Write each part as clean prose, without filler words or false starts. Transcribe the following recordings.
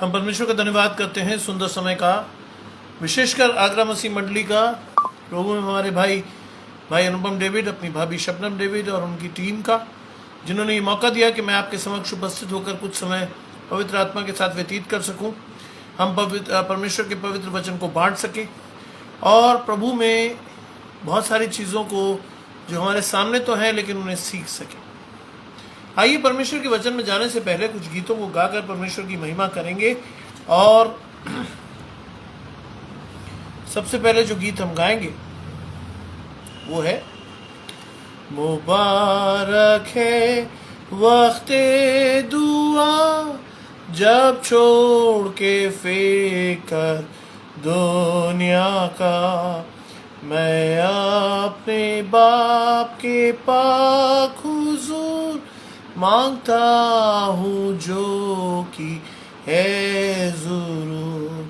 हम परमेश्वर का धन्यवाद करते हैं सुंदर समय का, विशेषकर आगरा मसीह मंडली का। प्रभु में हमारे भाई अनुपम डेविड, अपनी भाभी शबनम डेविड और उनकी टीम का, जिन्होंने ये मौका दिया कि मैं आपके समक्ष उपस्थित होकर कुछ समय पवित्र आत्मा के साथ व्यतीत कर सकूं। हम परमेश्वर के पवित्र वचन को बांट सकें और प्रभु में बहुत सारी चीज़ों को जो हमारे सामने तो है लेकिन उन्हें सीख सकें। आइए परमेश्वर के वचन में जाने से पहले कुछ गीतों को गाकर परमेश्वर की महिमा करेंगे। और सबसे पहले जो गीत हम गाएंगे वो है मुबारक है वक्ते दुआ जब छोड़ के फिकर दुनिया का, मैं अपने बाप के पाक हुजूर मांगता हूँ जो कि है ज़रूर।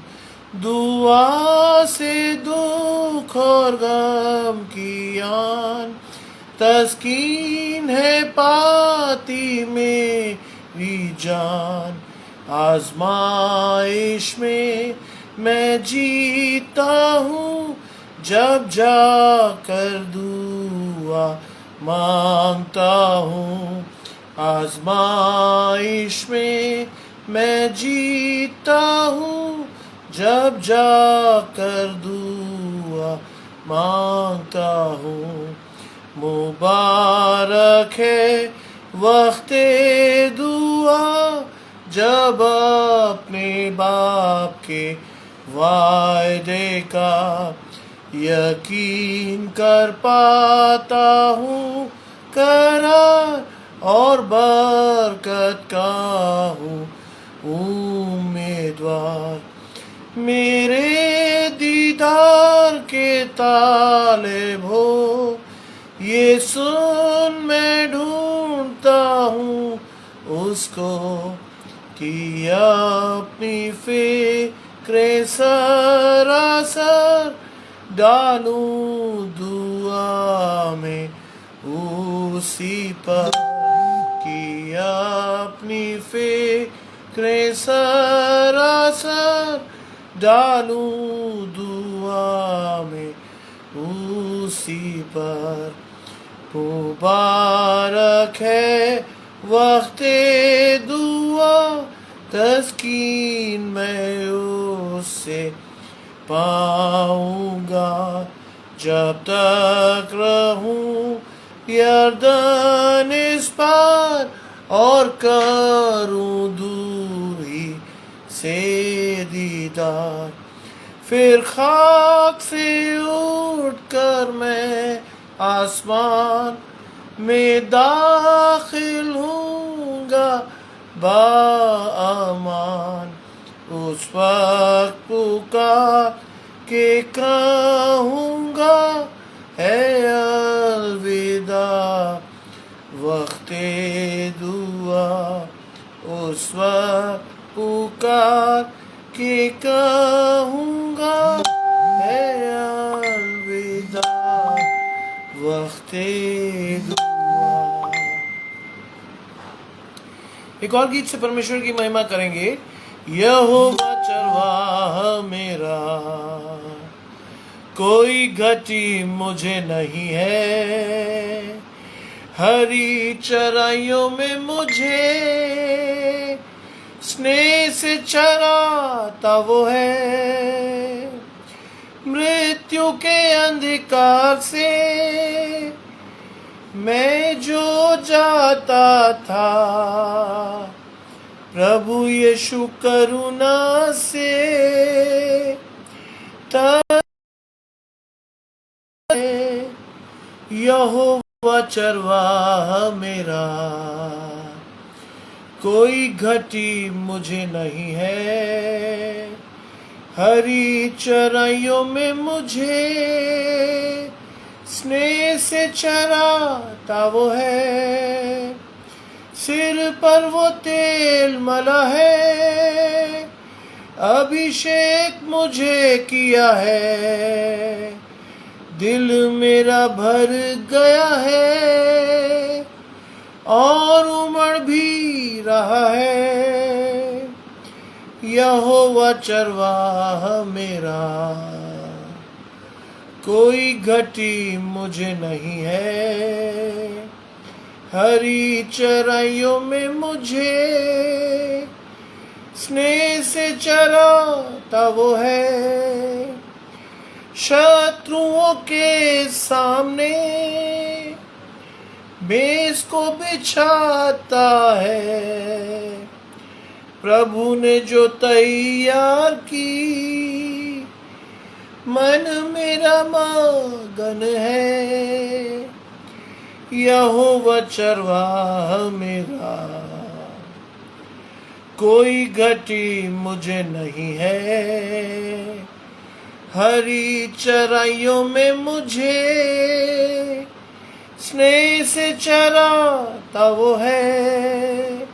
दुआ से दुख और गम की आन तस्कीन है पाती मेरी जान। आजमाइश में मैं जीता हूँ जब जाकर दुआ मांगता हूँ। आजमाइश में मैं जीता हूँ जब जाकर दुआ मांगता हूँ। मुबारक है वक्ते दुआ जब अपने बाप के वायदे का यकीन कर पाता हूँ करार और बरकत का हूँ उम्मीदवार। मेरे दीदार के तालिब हो ये सुन मैं ढूंढता हूँ उसको कि अपनी फिक्रे सरासर डालूं दुआ में उसी पर, कि अपनी फिक्रे सरासर डालूं दुआ में उसी पर। मुबारक है वक्ते दुआ तस्कीन मैं उससे पाऊंगा जब तक रहूं यर्दन इस पार और करूं दूरी से दीदार। फिर खाक से उठकर मैं आसमान में दाखिल होऊंगा बाअमान। उस वक्त पुकार के कहूँगा है अलविदा वक्ते दुआ। उस वक्त पुकार के कहूँगा है अलविदा वक्ते दुआ। एक और गीत से परमेश्वर की महिमा करेंगे। यहोवा चरवाहा मेरा कोई घटी मुझे नहीं है, हरी चराइयों में मुझे स्नेह से चराता वो है। मृत्यु के अंधकार से मैं जो जाता था प्रभु यीशु करुणा से यहोवा चरवाहा मेरा कोई घटी मुझे नहीं है, हरी चराइयों में मुझे स्नेह से चराता वो है। सिर पर वो तेल मला है, अभिषेक मुझे किया है, दिल मेरा भर गया है और उमड़ भी रहा है। यहोवा चरवाह मेरा, कोई घटी मुझे नहीं है। हरी चराइयों में मुझे स्नेह से चराता वो है। शत्रुओं के सामने मेज को बिछाता है। प्रभु ने जो तैयार की, मन मेरा मगन है। यहोवा चरवाह मेरा, कोई घटी मुझे नहीं है। हरी चराइयों में मुझे स्नेह से चराता वो है।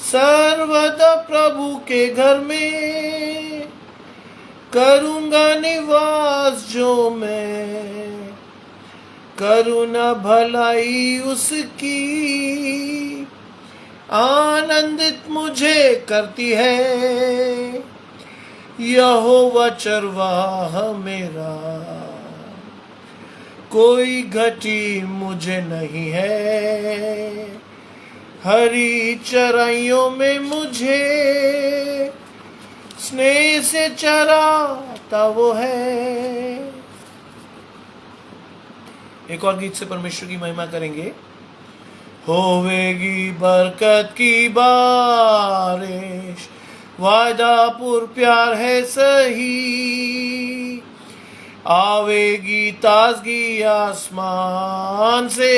सर्वदा प्रभु के घर में करूँगा निवास जो मैं। करुणा भलाई उसकी आनंदित मुझे करती है। यहोवा चरवाह मेरा, कोई घटी मुझे नहीं है। हरी चराइयों में मुझे स्नेह से चराता वो है। एक और गीत से परमेश्वर की महिमा करेंगे। होवेगी बरकत की बारिश, वादा पुर प्यार है सही। आवेगी ताजगी आसमान से,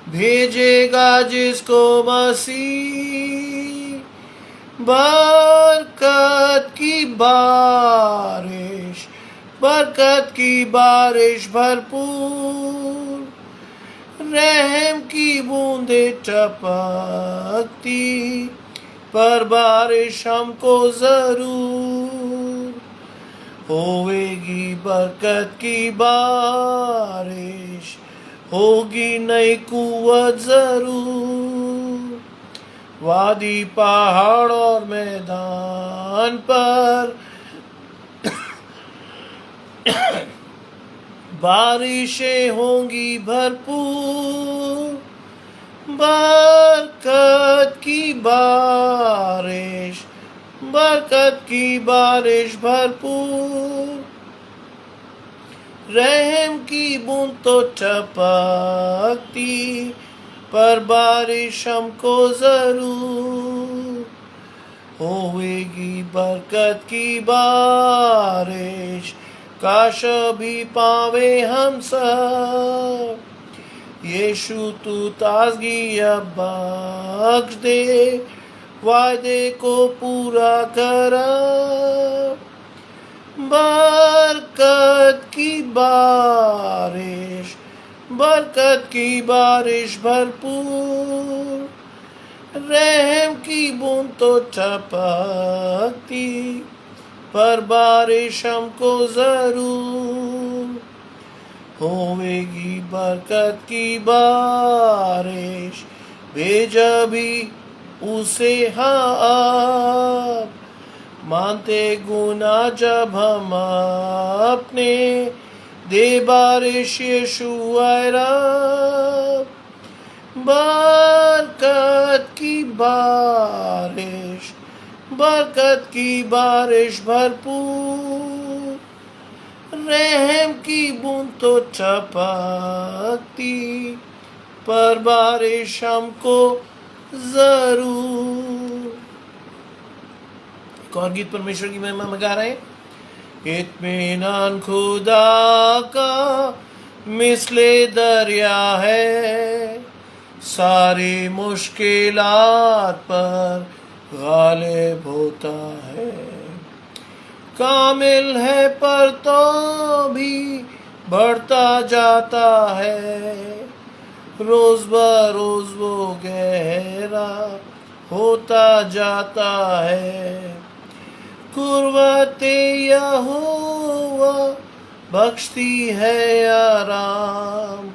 भेजेगा जिसको मसीह। बरकत की बारिश, बरकत की बारिश भरपूर। रहम की बूंदे टपकती, पर बारिश हमको जरूर। होवेगी बरकत की बारिश, होगी नई कुव्वत जरूर। वादी पहाड़ और मैदान पर बारिशें होंगी भरपूर। बरकत की बारिश, बरकत की बारिश भरपूर। रहम की बूंद तो टपकती, पर बारिश हमको जरूर। होवेगी बरकत की बारिश, काश भी पावे हम सब। यीशु तू ताजगी अब बख्श दे, वादे को पूरा कर। बरकत की बारिश, बरकत की बारिश भरपूर। रहम की बूंद तो टपकती, पर बारिश हमको जरूर। होवेगी बरकत की बारिश, भेजा भी उसे हाँ आप। मानते गुना जब हम अपने, दे बारिश यीशु आए रब। बरकत की बारिश, बरकत की बारिश भरपूर। रहम की बूंद तो टपकती, पर बारिश हमको जरूर। एक और गीत परमेश्वर की महिमा में गा रहे हैं। इत्मीनान खुदा का मिसले दरिया है, सारी मुश्किलात पर गालिब होता है। कामिल है पर तो भी बढ़ता जाता है, रोज बरोज वो गहरा होता जाता है। कुर्बते यहोवा बख्शती है आराम,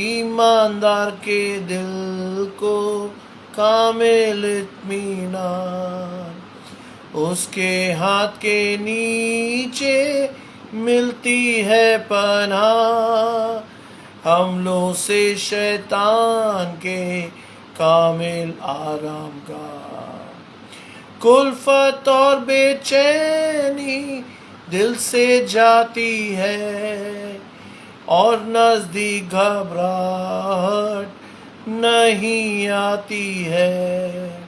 ईमानदार के दिल को कामिल इत्मीनान। उसके हाथ के नीचे मिलती है पनाह। हमलों से शैतान के कामिल आराम का। कुल्फत और बेचैनी दिल से जाती है, और नजदीक घबराहट नहीं आती है।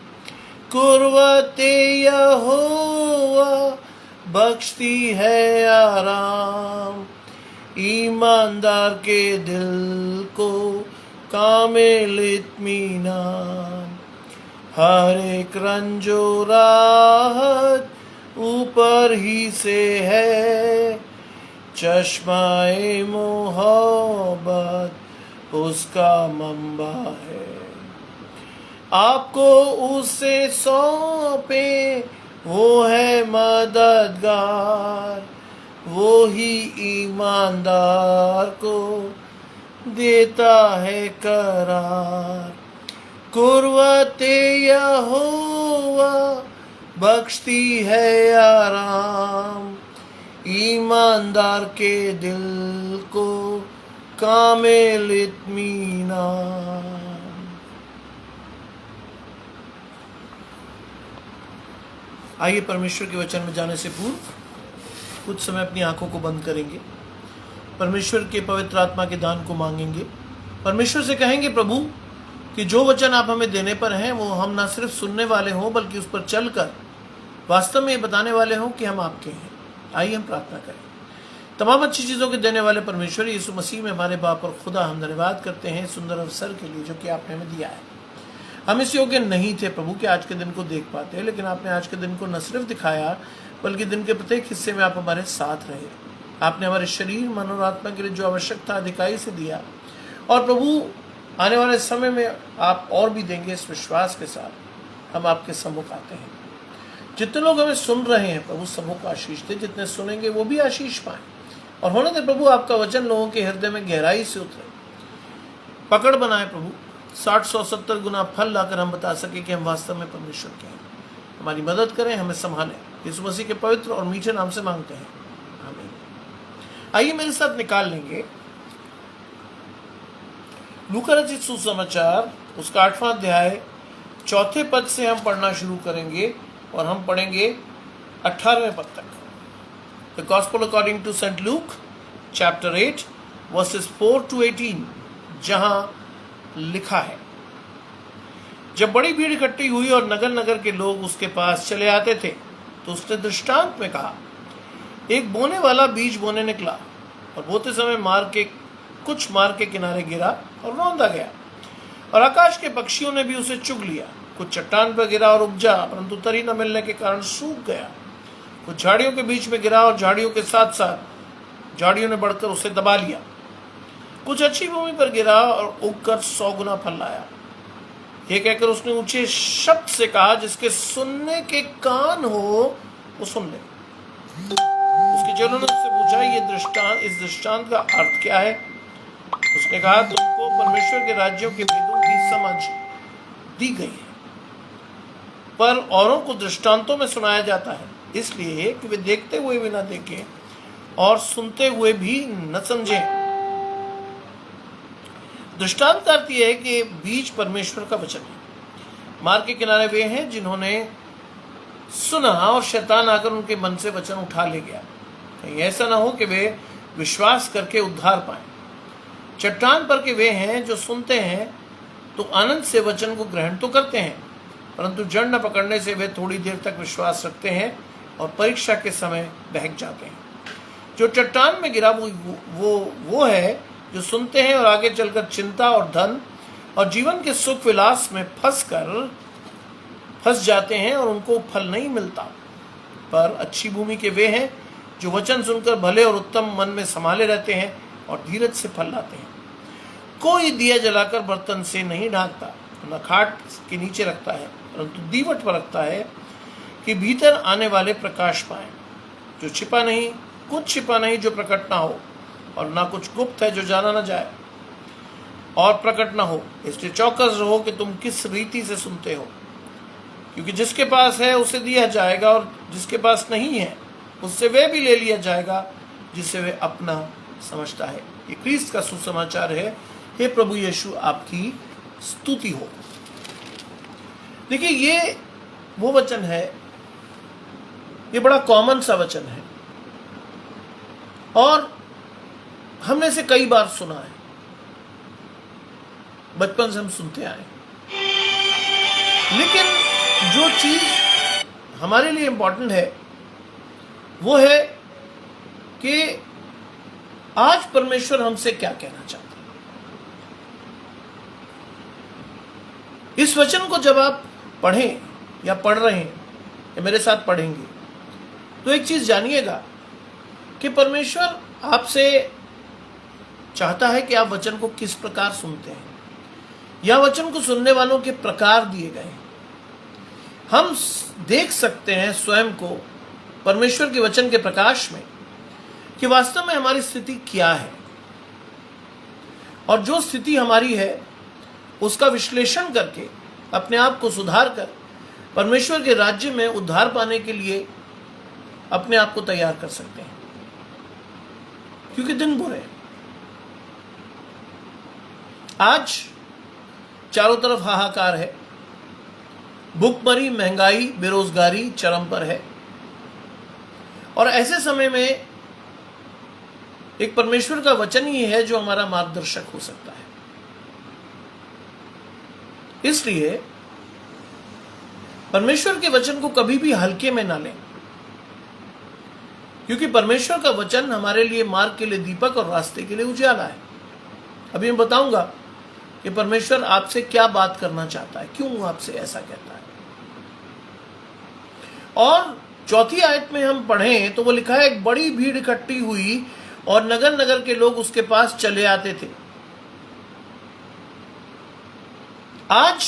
कुर्वते यहोवा बख्शती है आराम, ईमानदार के दिल को कामिल इत्मीनान। हर एक रंजो राहत ऊपर ही से है, चश्माए मोहब्बत उसका मंबा है। आपको उसे सौंपे, वो है मददगार, वो ही ईमानदार को देता है करार। कुर्वते यहोवा बख्शती है आराम, ईमानदार के दिल को कामिल इत्मीनान। आइए परमेश्वर के वचन में जाने से पूर्व कुछ समय अपनी आंखों को बंद करेंगे, परमेश्वर के पवित्र आत्मा के दान को मांगेंगे। परमेश्वर से कहेंगे, प्रभु कि जो वचन आप हमें देने पर हैं वो हम ना सिर्फ सुनने वाले हों बल्कि उस पर चलकर वास्तव में ये बताने वाले हों कि हम आपके हैं। आइए हम प्रार्थना करें। तमाम अच्छी चीज़ों के देने वाले परमेश्वर यीशु मसीह में हमारे बाप और खुदा, हम धन्यवाद करते हैं सुंदर अवसर के लिए जो कि आपने हमें दिया है। हम इस योग्य नहीं थे प्रभु कि आज के दिन को देख पाते, लेकिन आपने आज के दिन को न सिर्फ दिखाया बल्कि दिन के प्रत्येक हिस्से में आप हमारे साथ रहे। आपने हमारे शरीर, मन और आत्मा के लिए जो आवश्यकता अधिकाई से दिया, और प्रभु आने वाले समय में आप और भी देंगे। इस विश्वास के साथ हम आपके सम्मुख आते हैं। जितने लोग हमें सुन रहे हैं प्रभु, सबों को आशीष दे। जितने सुनेंगे वो भी आशीष पाएं, और होने दे प्रभु आपका वचन लोगों के हृदय में गहराई से उतरे, पकड़ बनाए प्रभु। 60-100-70 गुना फल लाकर हम बता सके कि हम वास्तव में परमेश्वर के हैं। हमारी मदद करें, हमें संभालें। यीशु मसीह के पवित्र और मीठे नाम से मांगते हैं, आमीन। आइए मेरे साथ निकाल लेंगे लूका रचित सुसमाचार, उसका 8वां अध्याय 4 पद से हम पढ़ना शुरू करेंगे, और हम पढ़ेंगे 18वें पद तक। The gospel according to saint Luke chapter 8 verses 4 to 18, जहां लिखा है, जब बड़ी भीड़ इकट्ठी हुई और नगर नगर के लोग उसके पास चले आते थे, तो उसने दृष्टांत में कहा, एक बोने वाला बीज बोने निकला, और बोते समय कुछ मार्ग के किनारे गिरा और रौंदा गया, और आकाश के पक्षियों ने भी उसे चुग लिया। कुछ चट्टान पर गिरा और उपजा, परंतु तरी न मिलने के कारण सूख गया। कुछ झाड़ियों के बीच में गिरा, और झाड़ियों के साथ साथ झाड़ियों ने बढ़कर उसे दबा लिया। कुछ अच्छी भूमि पर गिरा और उगकर 100 गुना फल लाया। ये कहकर उसने ऊंचे शब्द से कहा, जिसके सुनने के कान हो वो सुन ले। उसके चेलों ने उससे पूछा, इस दृष्टांत का अर्थ क्या है? उसने कहा, तुमको परमेश्वर के राज्यों के भेदों की समझ दी गई है, पर औरों को दृष्टांतों में सुनाया जाता है, इसलिए कि वे देखते हुए भी न देखें और सुनते हुए भी न समझें। दृष्टांत का अर्थ यह है कि बीज परमेश्वर का वचन है। मार्ग के किनारे वे हैं जिन्होंने सुना और शैतान आकर उनके मन से वचन उठा ले गया। कहीं ऐसा ना हो कि वे विश्वास करके उद्धार पाएं। चट्टान पर के वे हैं जो सुनते हैं तो आनंद से वचन को ग्रहण तो करते हैं, परंतु जड़ न पकड़ने से वे थोड़ी देर तक विश्वास रखते हैं और परीक्षा के समय बहक जाते हैं। जो चट्टान में गिरा वो है जो सुनते हैं और आगे चलकर चिंता और धन और जीवन के सुख विलास में फंस जाते हैं और उनको फल नहीं मिलता। पर अच्छी भूमि के वे हैं जो वचन सुनकर भले और उत्तम मन में संभाले रहते हैं और धीरज से फल लाते हैं। कोई दिया जलाकर बर्तन से नहीं ढांकता, न खाट के नीचे रखता है, परंतु दीवट पर रखता है कि भीतर आने वाले प्रकाश पाएं। कुछ छिपा नहीं जो प्रकट ना हो, और ना कुछ गुप्त है जो जाना न जाए और प्रकट न हो। इसलिए चौकस रहो कि तुम किस रीति से सुनते हो। क्योंकि जिसके पास है उसे दिया जाएगा और जिसके पास नहीं है उससे वह भी ले लिया जाएगा जिसे वह अपना समझता है। ये क्रिस्त का सुसमाचार है। हे प्रभु यीशु, आपकी स्तुति हो। देखिए, ये वो वचन है, ये बड़ा कॉमन सा वचन है और हमने इसे कई बार सुना है, बचपन से हम सुनते आए। लेकिन जो चीज हमारे लिए इंपॉर्टेंट है वो है कि आज परमेश्वर हमसे क्या कहना चाहता है। इस वचन को जब आप पढ़ें या पढ़ रहे हैं या मेरे साथ पढ़ेंगे तो एक चीज जानिएगा कि परमेश्वर आपसे चाहता है कि आप वचन को किस प्रकार सुनते हैं, या वचन को सुनने वालों के प्रकार दिए गए हैं। हम देख सकते हैं स्वयं को परमेश्वर के वचन के प्रकाश में कि वास्तव में हमारी स्थिति क्या है, और जो स्थिति हमारी है उसका विश्लेषण करके अपने आप को सुधार कर परमेश्वर के राज्य में उद्धार पाने के लिए अपने आप को तैयार कर सकते हैं। क्योंकि दिन बुरे हैं। आज चारों तरफ हाहाकार है, भूखमरी, महंगाई, बेरोजगारी चरम पर है, और ऐसे समय में एक परमेश्वर का वचन ही है जो हमारा मार्गदर्शक हो सकता है। इसलिए परमेश्वर के वचन को कभी भी हल्के में ना लें, क्योंकि परमेश्वर का वचन हमारे लिए मार्ग के लिए दीपक और रास्ते के लिए उजाला है। अभी मैं बताऊंगा कि परमेश्वर आपसे क्या बात करना चाहता है, क्यों आपसे ऐसा कहता है। और चौथी आयत में हम पढ़ें तो वो लिखा है, एक बड़ी भीड़ इकट्ठी हुई और नगर नगर के लोग उसके पास चले आते थे। आज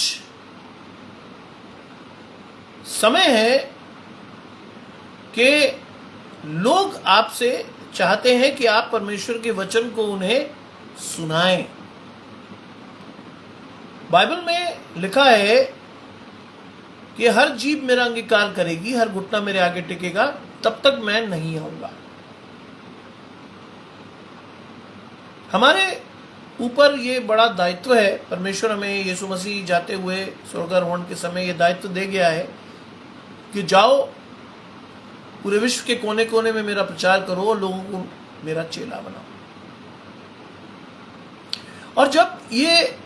समय है कि लोग आपसे चाहते हैं कि आप परमेश्वर के वचन को उन्हें सुनाएं। बाइबल में लिखा है कि हर जीभ मेरा अंगीकार करेगी, हर घुटना मेरे आगे टिकेगा, तब तक मैं नहीं आऊंगा। हमारे ऊपर ये बड़ा दायित्व है। परमेश्वर हमें यीशु मसीह जाते हुए स्वर्गारोहण के समय ये दायित्व दे गया है कि जाओ, पूरे विश्व के कोने कोने में मेरा प्रचार करो और लोगों को मेरा चेला बनाओ। और जब ये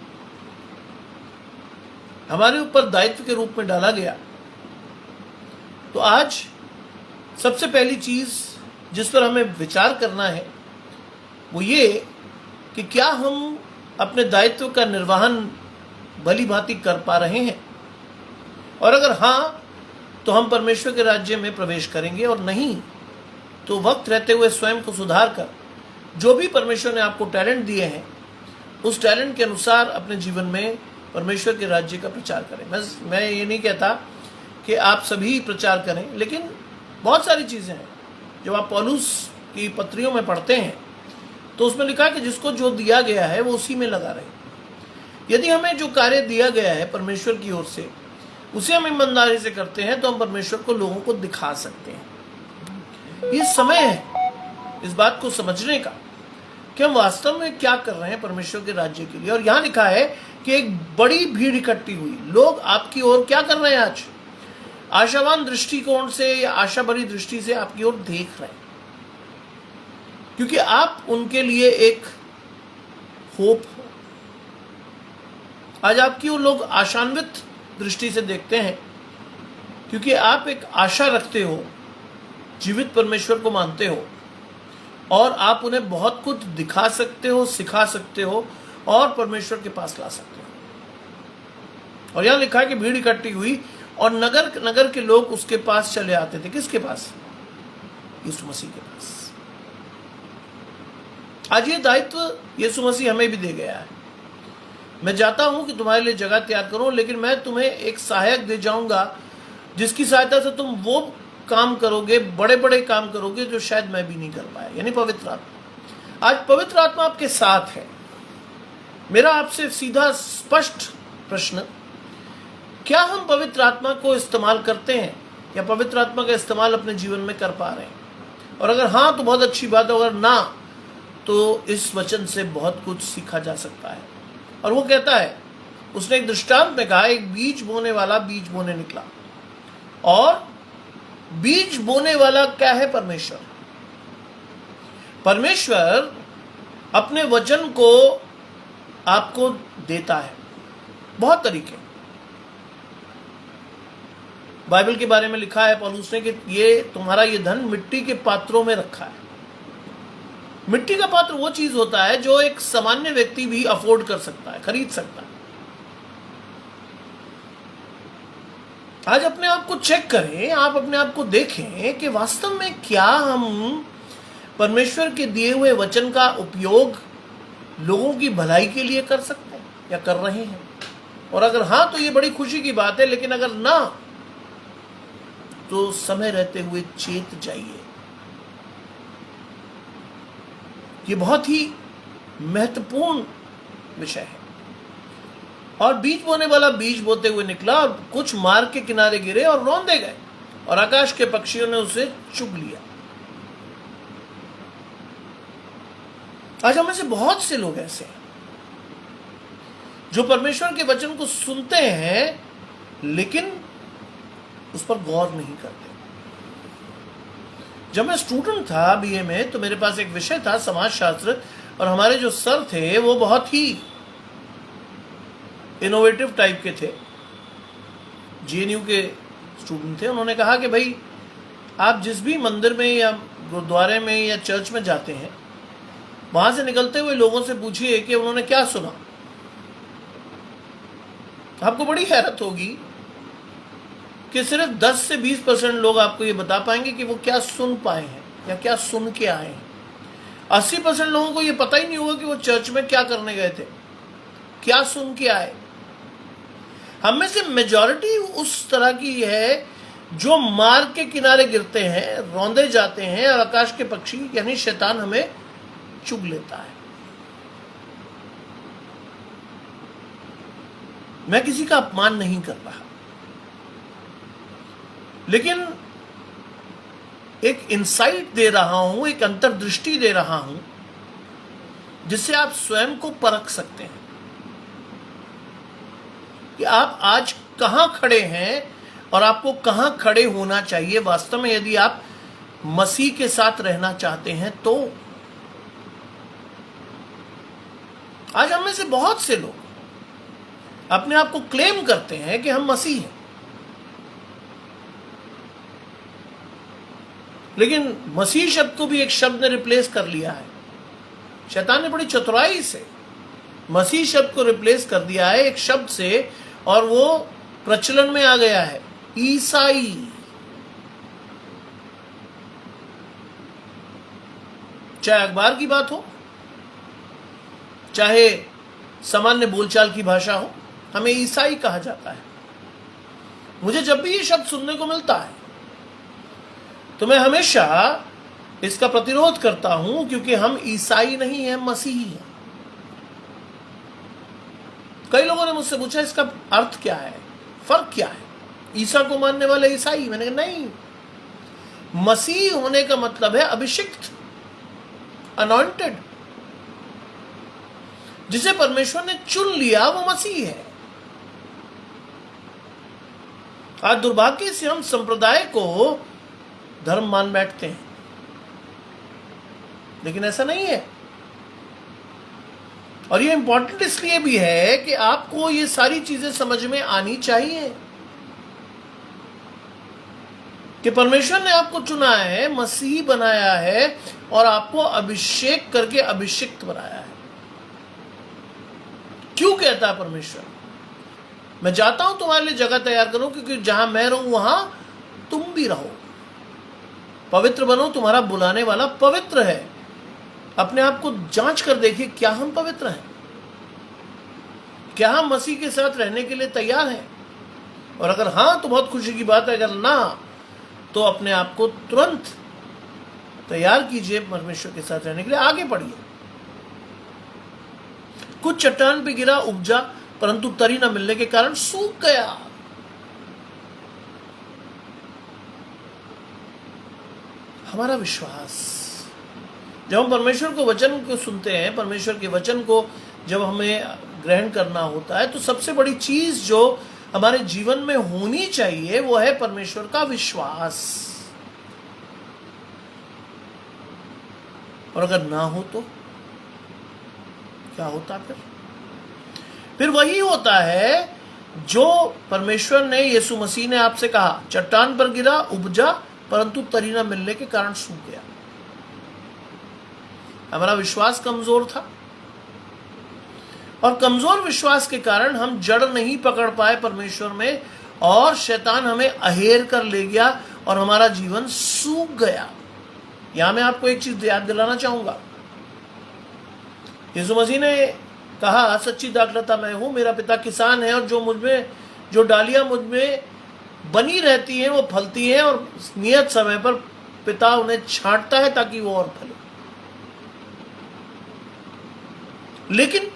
हमारे ऊपर दायित्व के रूप में डाला गया तो आज सबसे पहली चीज जिस पर हमें विचार करना है वो ये कि क्या हम अपने दायित्व का निर्वहन भली भांति कर पा रहे हैं, और अगर हाँ तो हम परमेश्वर के राज्य में प्रवेश करेंगे, और नहीं तो वक्त रहते हुए स्वयं को सुधार कर जो भी परमेश्वर ने आपको टैलेंट दिए हैं उस टैलेंट के अनुसार अपने जीवन में परमेश्वर के राज्य का प्रचार करें। मैं ये नहीं कहता कि आप सभी प्रचार करें, लेकिन बहुत सारी चीज़ें हैं। जब आप पौलुस की पत्रियों में पढ़ते हैं तो उसमें लिखा है कि जिसको जो दिया गया है वो उसी में लगा रहे। यदि हमें जो कार्य दिया गया है परमेश्वर की ओर से उसे हम ईमानदारी से करते हैं तो हम परमेश्वर को लोगों को दिखा सकते हैं। ये समय है इस बात को समझने का कि हम वास्तव में क्या कर रहे हैं परमेश्वर के राज्य के लिए। और यहां लिखा है कि एक बड़ी भीड़ इकट्ठी हुई, लोग आपकी ओर क्या कर रहे हैं, आज आशावान दृष्टिकोण से या आशा भरी दृष्टि से आपकी ओर देख रहे हैं, क्योंकि आप उनके लिए एक होप हो। आज आपकी ओर लोग आशान्वित दृष्टि से देखते हैं, क्योंकि आप एक आशा रखते हो, जीवित परमेश्वर को मानते हो, और आप उन्हें बहुत कुछ दिखा सकते हो, सिखा सकते हो और परमेश्वर के पास ला सकते हो। और यहां लिखा है कि भीड़ इकट्ठी हुई और नगर नगर के लोग उसके पास चले आते थे। किसके पास? यीशु मसीह के पास। आज ये दायित्व यीशु मसीह हमें भी दे गया है। मैं चाहता हूं कि तुम्हारे लिए जगह तैयार करूं, लेकिन मैं तुम्हें एक सहायक दे जाऊंगा जिसकी सहायता से तुम वो काम करोगे, बड़े बड़े काम करोगे जो शायद मैं भी नहीं कर पाया, यानी पवित्र आत्मा। आज पवित्र आत्मा आपके साथ है। मेरा आपसे सीधा स्पष्ट प्रश्न, क्या हम पवित्र आत्मा को इस्तेमाल करते हैं, या पवित्र आत्मा का इस्तेमाल अपने जीवन में कर पा रहे हैं? और अगर हाँ तो बहुत अच्छी बात है, अगर ना तो इस वचन से बहुत कुछ सीखा जा सकता है। और वो कहता है, उसने एक दृष्टांत में कहा, एक बीज बोने वाला बीज बोने निकला, और बीज बोने वाला क्या है? परमेश्वर। परमेश्वर अपने वचन को आपको देता है बहुत तरीके। बाइबल के बारे में लिखा है पौलुस ने कि ये तुम्हारा ये धन मिट्टी के पात्रों में रखा है। मिट्टी का पात्र वो चीज होता है जो एक सामान्य व्यक्ति भी अफोर्ड कर सकता है, खरीद सकता है। आज अपने आप को चेक करें, आप अपने आप को देखें कि वास्तव में क्या हम परमेश्वर के दिए हुए वचन का उपयोग लोगों की भलाई के लिए कर सकते हैं या कर रहे हैं। और अगर हाँ तो ये बड़ी खुशी की बात है, लेकिन अगर ना तो समय रहते हुए चेत जाइए। ये बहुत ही महत्वपूर्ण विषय है। और बीज बोने वाला बीज बोते हुए निकला, और कुछ मार्ग के किनारे गिरे और रौंदे गए, और आकाश के पक्षियों ने उसे चुग लिया। आज हमें से बहुत से लोग ऐसे हैं जो परमेश्वर के वचन को सुनते हैं लेकिन उस पर गौर नहीं करते। जब मैं स्टूडेंट था बीए में, तो मेरे पास एक विषय था समाजशास्त्र, और हमारे जो सर थे वो बहुत ही इनोवेटिव टाइप के थे, जेएनयू के स्टूडेंट थे। उन्होंने कहा कि भाई आप जिस भी मंदिर में या गुरुद्वारे में या चर्च में जाते हैं, वहां से निकलते हुए लोगों से पूछिए कि उन्होंने क्या सुना। आपको बड़ी हैरत होगी कि सिर्फ 10 से 20% लोग आपको ये बता पाएंगे कि वो क्या सुन पाए हैं या क्या सुन के आए हैं। 80% लोगों को ये पता ही नहीं होगा कि वो चर्च में क्या करने गए थे, क्या सुन के आए। हम में से मेजॉरिटी उस तरह की है जो मार्ग के किनारे गिरते हैं, रौंदे जाते हैं, और आकाश के पक्षी यानी शैतान हमें चुग लेता है। मैं किसी का अपमान नहीं कर रहा, लेकिन एक इंसाइट दे रहा हूं, एक अंतर्दृष्टि दे रहा हूं, जिससे आप स्वयं को परख सकते हैं कि आप आज कहां खड़े हैं और आपको कहां खड़े होना चाहिए वास्तव में, यदि आप मसीह के साथ रहना चाहते हैं तो। आज हम में से बहुत से लोग अपने आप को क्लेम करते हैं कि हम मसीह हैं, लेकिन मसीह शब्द को भी एक शब्द ने रिप्लेस कर लिया है। शैतान ने बड़ी चतुराई से मसीह शब्द को रिप्लेस कर दिया है एक शब्द से, और वो प्रचलन में आ गया है, ईसाई। चाहे अखबार की बात हो, चाहे सामान्य बोलचाल की भाषा हो, हमें ईसाई कहा जाता है। मुझे जब भी ये शब्द सुनने को मिलता है तो मैं हमेशा इसका प्रतिरोध करता हूं, क्योंकि हम ईसाई नहीं हैं, मसीही हैं। कई लोगों ने मुझसे पूछा इसका अर्थ क्या है, फर्क क्या है, ईसा को मानने वाले ईसाई। मैंने कहा नहीं, मसीह होने का मतलब है अभिषिक्त, अनॉइंटेड। जिसे परमेश्वर ने चुन लिया वो मसीह है। आज दुर्भाग्य से हम संप्रदाय को धर्म मान बैठते हैं, लेकिन ऐसा नहीं है। और ये इंपॉर्टेंट इसलिए भी है कि आपको ये सारी चीजें समझ में आनी चाहिए कि परमेश्वर ने आपको चुना है, मसीही बनाया है, और आपको अभिषेक करके अभिषिक्त बनाया है। क्यों कहता है परमेश्वर, मैं जाता हूं तुम्हारे लिए जगह तैयार करूं, क्योंकि जहां मैं रहूं वहां तुम भी रहो। पवित्र बनो, तुम्हारा बुलाने वाला पवित्र है। अपने आप को जांच कर देखिए, क्या हम पवित्र हैं? क्या हम मसीह के साथ रहने के लिए तैयार हैं? और अगर हां तो बहुत खुशी की बात है, अगर ना तो अपने आप को तुरंत तैयार कीजिए परमेश्वर के साथ रहने के लिए। आगे बढ़िए। कुछ चट्टान पे गिरा, उपजा, परंतु तरी न मिलने के कारण सूख गया। हमारा विश्वास। जब हम परमेश्वर को वचन को सुनते हैं, परमेश्वर के वचन को जब हमें ग्रहण करना होता है, तो सबसे बड़ी चीज जो हमारे जीवन में होनी चाहिए वो है परमेश्वर का विश्वास। और अगर ना हो तो क्या होता? फिर वही होता है जो परमेश्वर ने, यीशु मसीह ने आपसे कहा, चट्टान पर गिरा, उपजा, परंतु तरी न मिलने के कारण सूख गया। हमारा विश्वास कमजोर था और कमजोर विश्वास के कारण हम जड़ नहीं पकड़ पाए परमेश्वर में, और शैतान हमें अहेर कर ले गया और हमारा जीवन सूख गया। यहां मैं आपको एक चीज याद दिलाना चाहूंगा। यीशु मसीह ने कहा, सच्ची दाखलता मैं हूं, मेरा पिता किसान है, और जो डालियां मुझ में बनी रहती हैं वो फलती हैं, और नियत समय पर पिता उन्हें छांटता है ताकि वो और फले। लेकिन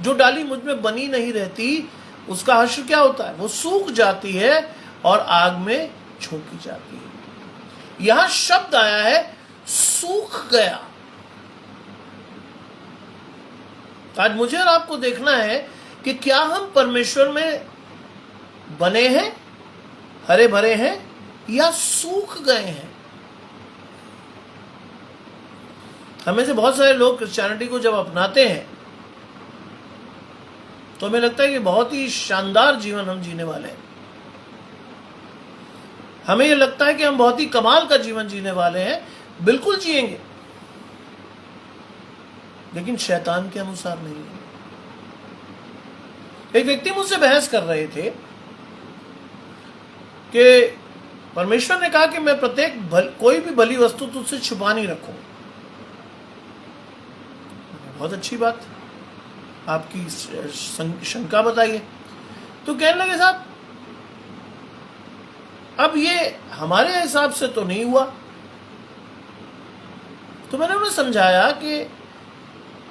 जो डाली मुझ में बनी नहीं रहती, उसका हश्र क्या होता है? वो सूख जाती है और आग में झोंकी जाती है। यहां शब्द आया है सूख गया। आज मुझे और आपको देखना है कि क्या हम परमेश्वर में बने हैं, हरे भरे हैं, या सूख गए हैं। हमें से बहुत सारे लोग क्रिश्चियनिटी को जब अपनाते हैं तो हमें लगता है कि बहुत ही शानदार जीवन हम जीने वाले हैं। हमें यह लगता है कि हम बहुत ही कमाल का जीवन जीने वाले हैं। बिल्कुल जिएंगे, लेकिन शैतान के अनुसार नहीं है। एक व्यक्ति मुझसे बहस कर रहे थे कि परमेश्वर ने कहा कि मैं कोई भी भली वस्तु तुझसे छुपा नहीं रखूंगा। बहुत अच्छी बात, आपकी शंका बताइए। तो कहने लगे, साहब अब ये हमारे हिसाब से तो नहीं हुआ। तो मैंने उन्हें समझाया कि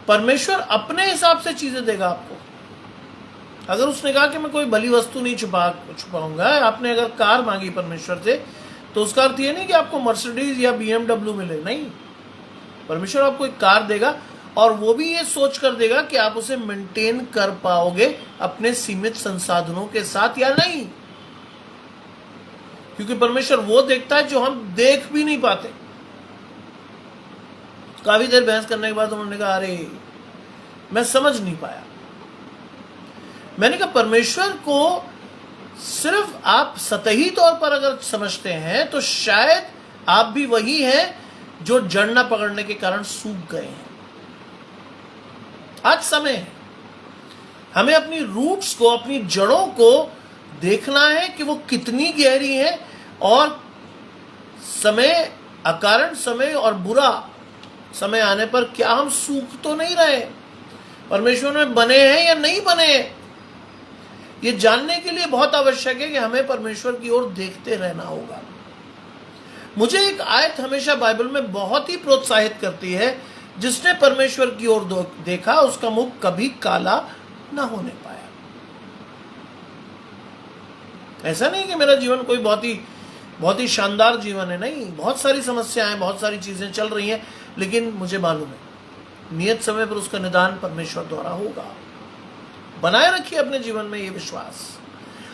परमेश्वर अपने हिसाब से चीजें देगा आपको। अगर उसने कहा कि मैं कोई भली वस्तु नहीं छुपाऊंगा, आपने अगर कार मांगी परमेश्वर से, तो उसका अर्थ ये नहीं कि आपको मर्सिडीज या BMW मिले। नहीं, परमेश्वर आपको एक कार देगा, और वो भी ये सोच कर देगा कि आप उसे मेंटेन कर पाओगे अपने सीमित संसाधनों के साथ या नहीं। क्योंकि परमेश्वर वो देखता है जो हम देख भी नहीं पाते। काफी देर बहस करने के बाद उन्होंने कहा, अरे मैं समझ नहीं पाया। मैंने कहा, परमेश्वर को सिर्फ आप सतही तौर पर अगर समझते हैं तो शायद आप भी वही हैं जो जड़ न पकड़ने के कारण सूख गए हैं। आज समय है हमें अपनी रूट्स को, अपनी जड़ों को देखना है कि वो कितनी गहरी है, और अकारण समय और बुरा समय आने पर क्या हम सूख तो नहीं रहे, परमेश्वर में बने हैं या नहीं बने हैं। ये जानने के लिए बहुत आवश्यक है कि हमें परमेश्वर की ओर देखते रहना होगा। मुझे एक आयत हमेशा बाइबल में बहुत ही प्रोत्साहित करती है, जिसने परमेश्वर की ओर देखा उसका मुख कभी काला ना होने पाया। ऐसा नहीं कि मेरा जीवन कोई बहुत ही शानदार जीवन है, नहीं, बहुत सारी समस्याएं, बहुत सारी चीजें चल रही हैं, लेकिन मुझे मालूम है नियत समय पर उसका निदान परमेश्वर द्वारा होगा। बनाए रखिए अपने जीवन में ये विश्वास।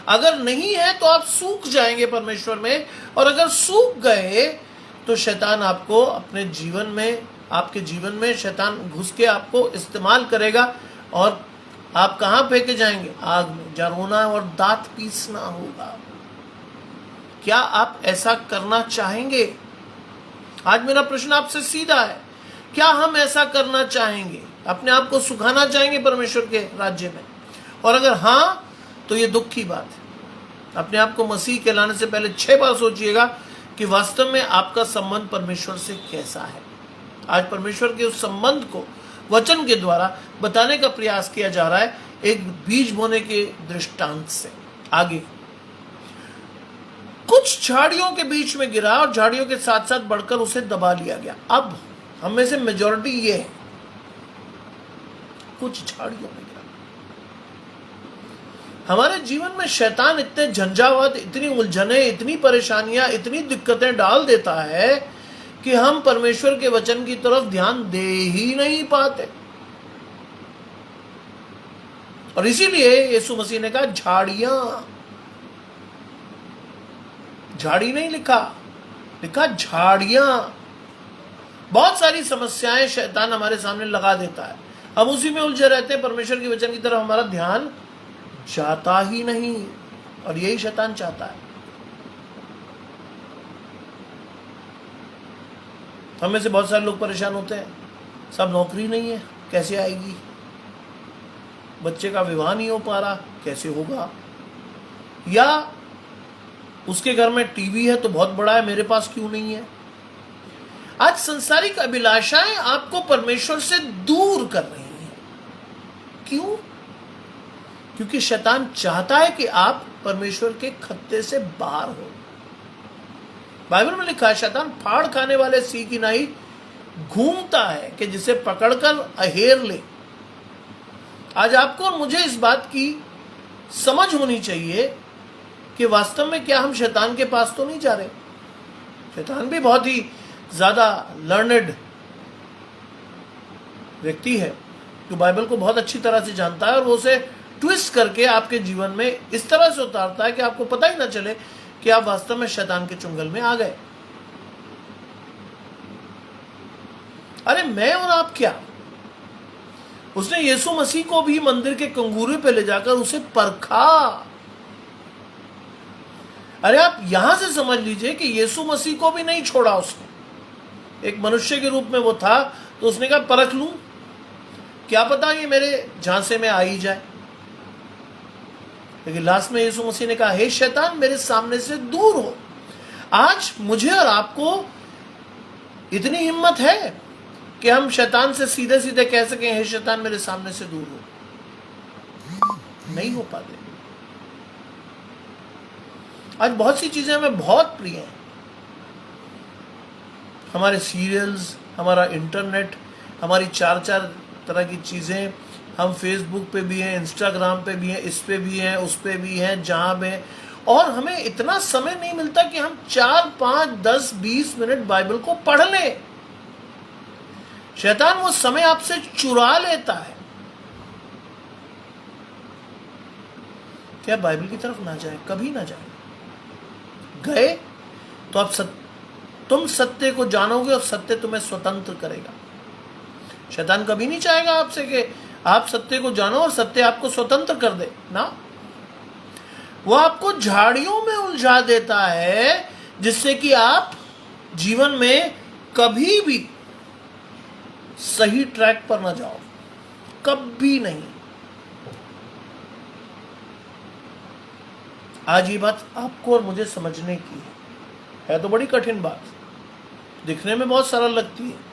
अगर नहीं है तो आप सूख जाएंगे परमेश्वर में, और अगर सूख गए तो शैतान आपको अपने जीवन में, आपके जीवन में शैतान घुस के आपको इस्तेमाल करेगा, और आप कहां फेंके जाएंगे? आग में, जहाँ रोना और दांत पीसना होगा। क्या आप ऐसा करना चाहेंगे? आज मेरा प्रश्न आपसे सीधा है, क्या हम ऐसा करना चाहेंगे? अपने आप को सुखाना चाहेंगे परमेश्वर के राज्य में? और अगर हां, तो ये दुख की बात है। अपने आप को मसीह कहलाने से पहले 6 बार सोचिएगा कि वास्तव में आपका संबंध परमेश्वर से कैसा है। आज परमेश्वर के उस संबंध को वचन के द्वारा बताने का प्रयास किया जा रहा है, एक बीज बोने के दृष्टांत से। आगे कुछ झाड़ियों के बीच में गिरा और झाड़ियों के साथ साथ बढ़कर उसे दबा लिया गया। अब हम में से मेजॉरिटी ये है, कुछ झाड़ियों में गिरा। हमारे जीवन में शैतान इतने झंझावात, इतनी उलझने, इतनी परेशानियां, इतनी दिक्कतें डाल देता है कि हम परमेश्वर के वचन की तरफ ध्यान दे ही नहीं पाते। और इसीलिए यीशु मसीह ने कहा झाड़ियां, झाड़ी नहीं लिखा, लिखा झाड़ियां। बहुत सारी समस्याएं शैतान हमारे सामने लगा देता है, हम उसी में उलझे रहते हैं, परमेश्वर के वचन की तरफ हमारा ध्यान जाता ही नहीं। और यही शैतान चाहता है। हम में से बहुत सारे लोग परेशान होते हैं, सब नौकरी नहीं है, कैसे आएगी, बच्चे का विवाह नहीं हो पा रहा, कैसे होगा, या उसके घर में टीवी है तो बहुत बड़ा है, मेरे पास क्यों नहीं है। आज संसारिक अभिलाषाएं आपको परमेश्वर से दूर कर रही हैं। क्यों? क्योंकि शैतान चाहता है कि आप परमेश्वर के खत्ते से बाहर हो। बाइबल में लिखा है, शैतान फाड़ खाने वाले सी की नाई घूमता है कि जिसे पकड़कर अहेर ले। आज आपको और मुझे इस बात की समझ होनी चाहिए कि वास्तव में क्या हम शैतान के पास तो नहीं जा रहे। शैतान भी बहुत ही ज्यादा लर्नेड व्यक्ति है जो बाइबल को बहुत अच्छी तरह से जानता है, और वो उसे ट्विस्ट करके आपके जीवन में इस तरह से उतारता है कि आपको पता ही ना चले कि आप वास्तव में शैतान के चुंगल में आ गए। अरे मैं और आप क्या, उसने यीशु मसीह को भी मंदिर के कंगूरे पे ले जाकर उसे परखा। अरे आप यहां से समझ लीजिए कि यीशु मसीह को भी नहीं छोड़ा उसने। एक मनुष्य के रूप में वो था, तो उसने कहा परख लूं, क्या पता ये मेरे झांसे में आ ही जाए। लेकिन लास्ट में यीशु मसीह ने कहा, हे शैतान मेरे सामने से दूर हो। आज मुझे और आपको इतनी हिम्मत है कि हम शैतान से सीधे सीधे कह सकें, हे शैतान मेरे सामने से दूर हो। नहीं हो पाते। आज बहुत सी चीजें हमें बहुत प्रिय हैं, हमारे सीरियल्स, हमारा इंटरनेट, हमारी चार तरह की चीजें। हम फेसबुक पे भी हैं, इंस्टाग्राम पे भी हैं, इस पे भी हैं, उस पे भी हैं, जहां में, और हमें इतना समय नहीं मिलता कि हम 4, 5, 10, 20 मिनट बाइबल को पढ़ लें। शैतान वो समय आपसे चुरा लेता है। क्या बाइबल की तरफ ना जाए, कभी ना जाए। गए तो आप तुम सत्य को जानोगे और सत्य तुम्हें स्वतंत्र करेगा। शैतान कभी नहीं चाहेगा आपसे कि आप सत्य को जानो और सत्य आपको स्वतंत्र कर दे ना। वो आपको झाड़ियों में उलझा देता है, जिससे कि आप जीवन में कभी भी सही ट्रैक पर ना जाओ, कभी नहीं। आज ये बात आपको और मुझे समझने की है तो बड़ी कठिन बात, दिखने में बहुत सरल लगती है,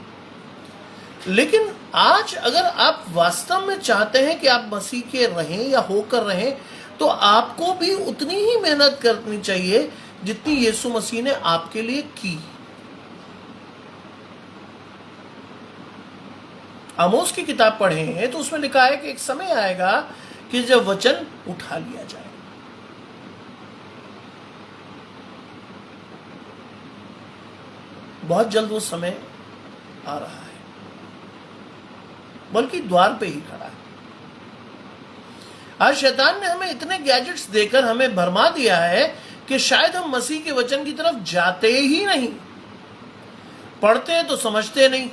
लेकिन आज अगर आप वास्तव में चाहते हैं कि आप मसीह के रहें या होकर रहें, तो आपको भी उतनी ही मेहनत करनी चाहिए जितनी यीशु मसीह ने आपके लिए की। आमोस की किताब पढ़े हैं तो उसमें लिखा है कि एक समय आएगा कि जब वचन उठा लिया जाएगा। बहुत जल्द वो समय आ रहा है, बल्कि द्वार पे ही खड़ा है। आज शैतान ने हमें इतने गैजेट्स देकर हमें भरमा दिया है कि शायद हम मसीह के वचन की तरफ जाते ही नहीं। पढ़ते हैं तो समझते नहीं,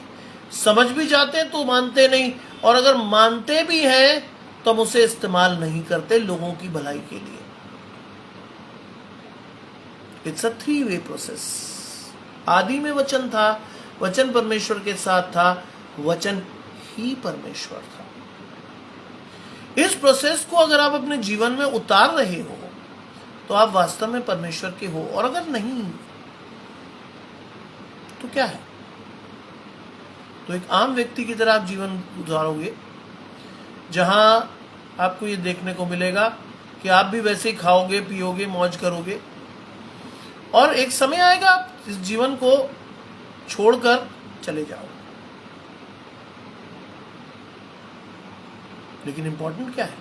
समझ भी जाते हैं तो मानते नहीं, और अगर मानते भी हैं तो हम उसे इस्तेमाल नहीं करते लोगों की भलाई के लिए। इट्स अ 3-वे प्रोसेस। आदि में वचन था, वचन परमेश्वर के साथ था, वचन ही परमेश्वर था। इस प्रोसेस को अगर आप अपने जीवन में उतार रहे हो तो आप वास्तव में परमेश्वर के हो, और अगर नहीं तो क्या है? तो एक आम व्यक्ति की तरह आप जीवन गुजारोगे, जहां आपको ये देखने को मिलेगा कि आप भी वैसे ही खाओगे, पियोगे, मौज करोगे, और एक समय आएगा आप इस जीवन को छोड़कर चले जाओगे। लेकिन इंपॉर्टेंट क्या है?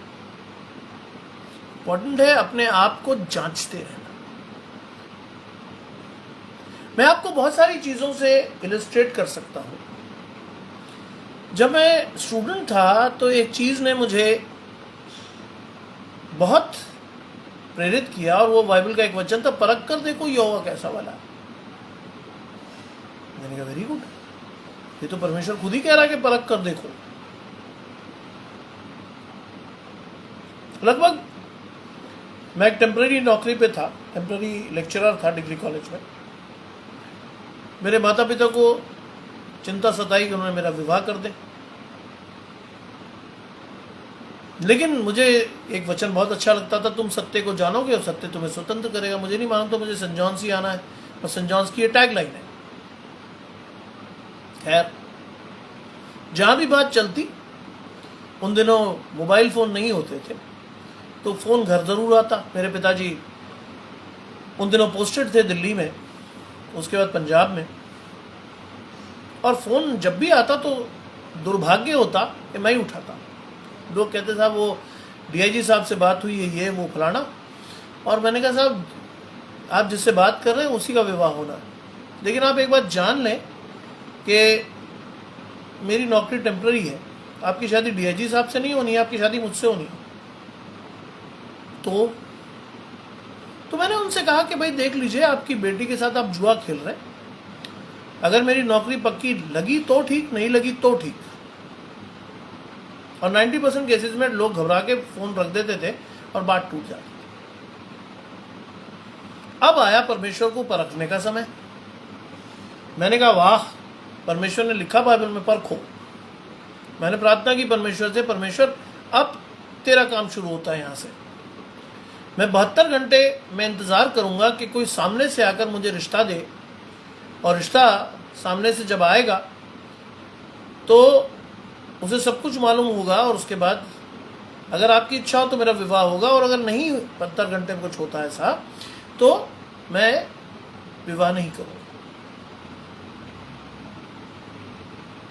इंपॉर्टेंट है अपने आप को जांचते रहना। मैं आपको बहुत सारी चीज़ों से इलस्ट्रेट कर सकता हूँ। जब मैं स्टूडेंट था तो एक चीज़ ने मुझे बहुत प्रेरित किया, और वो बाइबल का एक वचन था, परख कर देखो यहोवा कैसा वाला। मैंने कहा वेरी गुड, ये तो परमेश्वर खुद ही कह रहा है कि परख कर देखो। लगभग मैं एक टेम्पररी नौकरी पे था, टेम्पररी लेक्चरर था डिग्री कॉलेज में। मेरे माता पिता को चिंता सताई कि उन्होंने मेरा विवाह कर दें, लेकिन मुझे एक वचन बहुत अच्छा लगता था, तुम सत्य को जानोगे और सत्य तुम्हें स्वतंत्र करेगा। मुझे नहीं मालूम, तो मुझे सेंट जॉन्स ही आना है, और सेंट जॉन्स की ये टैग लाइन है। खैर, जहां भी बात चलती, उन दिनों मोबाइल फोन नहीं होते थे, तो फोन घर जरूर आता। मेरे पिताजी उन दिनों पोस्टेड थे दिल्ली में, उसके बाद पंजाब में, और फोन जब भी आता तो दुर्भाग्य होता कि मैं ही उठाता। लोग कहते साहब वो डीआईजी साहब से बात हुई है, ये वो फलाना, और मैंने कहा साहब आप जिससे बात कर रहे हैं उसी का विवाह होना है, लेकिन आप एक बात जान लें कि मेरी नौकरी टेम्पररी है, आपकी शादी डीआईजी साहब से नहीं होनी है, आपकी शादी मुझसे होनी है। तो मैंने उनसे कहा कि भाई देख लीजिए, आपकी बेटी के साथ आप जुआ खेल रहे हैं, अगर मेरी नौकरी पक्की लगी तो ठीक, नहीं लगी तो ठीक। और 90% केसेस में लोग घबरा के फोन रख देते थे और बात टूट जाती थी। अब आया परमेश्वर को परखने का समय। मैंने कहा वाह, परमेश्वर ने लिखा बाइबल में परखो। मैंने प्रार्थना की परमेश्वर से, परमेश्वर अब तेरा काम शुरू होता है यहाँ से। मैं 72 घंटे में इंतजार करूंगा कि कोई सामने से आकर मुझे रिश्ता दे, और रिश्ता सामने से जब आएगा तो उसे सब कुछ मालूम होगा, और उसके बाद अगर आपकी इच्छा हो तो मेरा विवाह होगा, और अगर नहीं 72 घंटे में कुछ होता है ऐसा तो मैं विवाह नहीं करूंगा।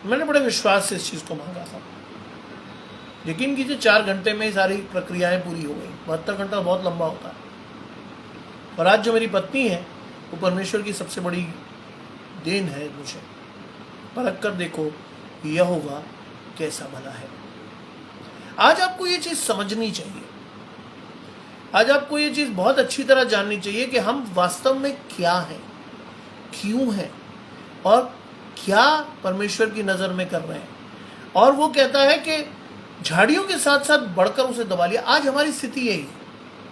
मैंने बड़े विश्वास से इस चीज को मांगा था। यकीन कीजिए 4 घंटे में ही सारी प्रक्रियाएं पूरी हो गई। 72 घंटा बहुत लंबा होता है। और आज जो मेरी पत्नी है वो परमेश्वर की सबसे बड़ी देन है मुझे। परख कर देखो यहोवा कैसा भला है। आज आपको ये चीज समझनी चाहिए, आज आपको ये चीज बहुत अच्छी तरह जाननी चाहिए कि हम वास्तव में क्या हैं, क्यों हैं, और क्या परमेश्वर की नजर में कर रहे हैं। और वो कहता है कि झाड़ियों के साथ साथ बढ़कर उसे दबा लिया। आज हमारी स्थिति यही है,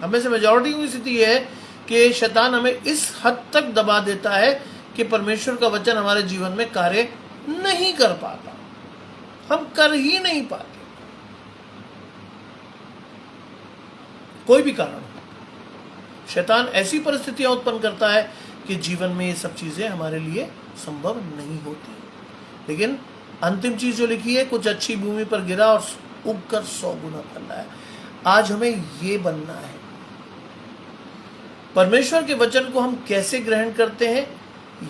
हमें से मेजॉरिटी की स्थिति यह है कि शैतान हमें इस हद तक दबा देता है कि परमेश्वर का वचन हमारे जीवन में कार्य नहीं कर पाता, हम कर ही नहीं पाते, कोई भी कारण। शैतान ऐसी परिस्थितियां उत्पन्न करता है कि जीवन में ये सब चीजें हमारे लिए संभव नहीं होती। लेकिन अंतिम चीज जो लिखी है, कुछ अच्छी भूमि पर गिरा और उगकर 100 गुना फल लाया। आज हमें ये बनना है। परमेश्वर के वचन को हम कैसे ग्रहण करते हैं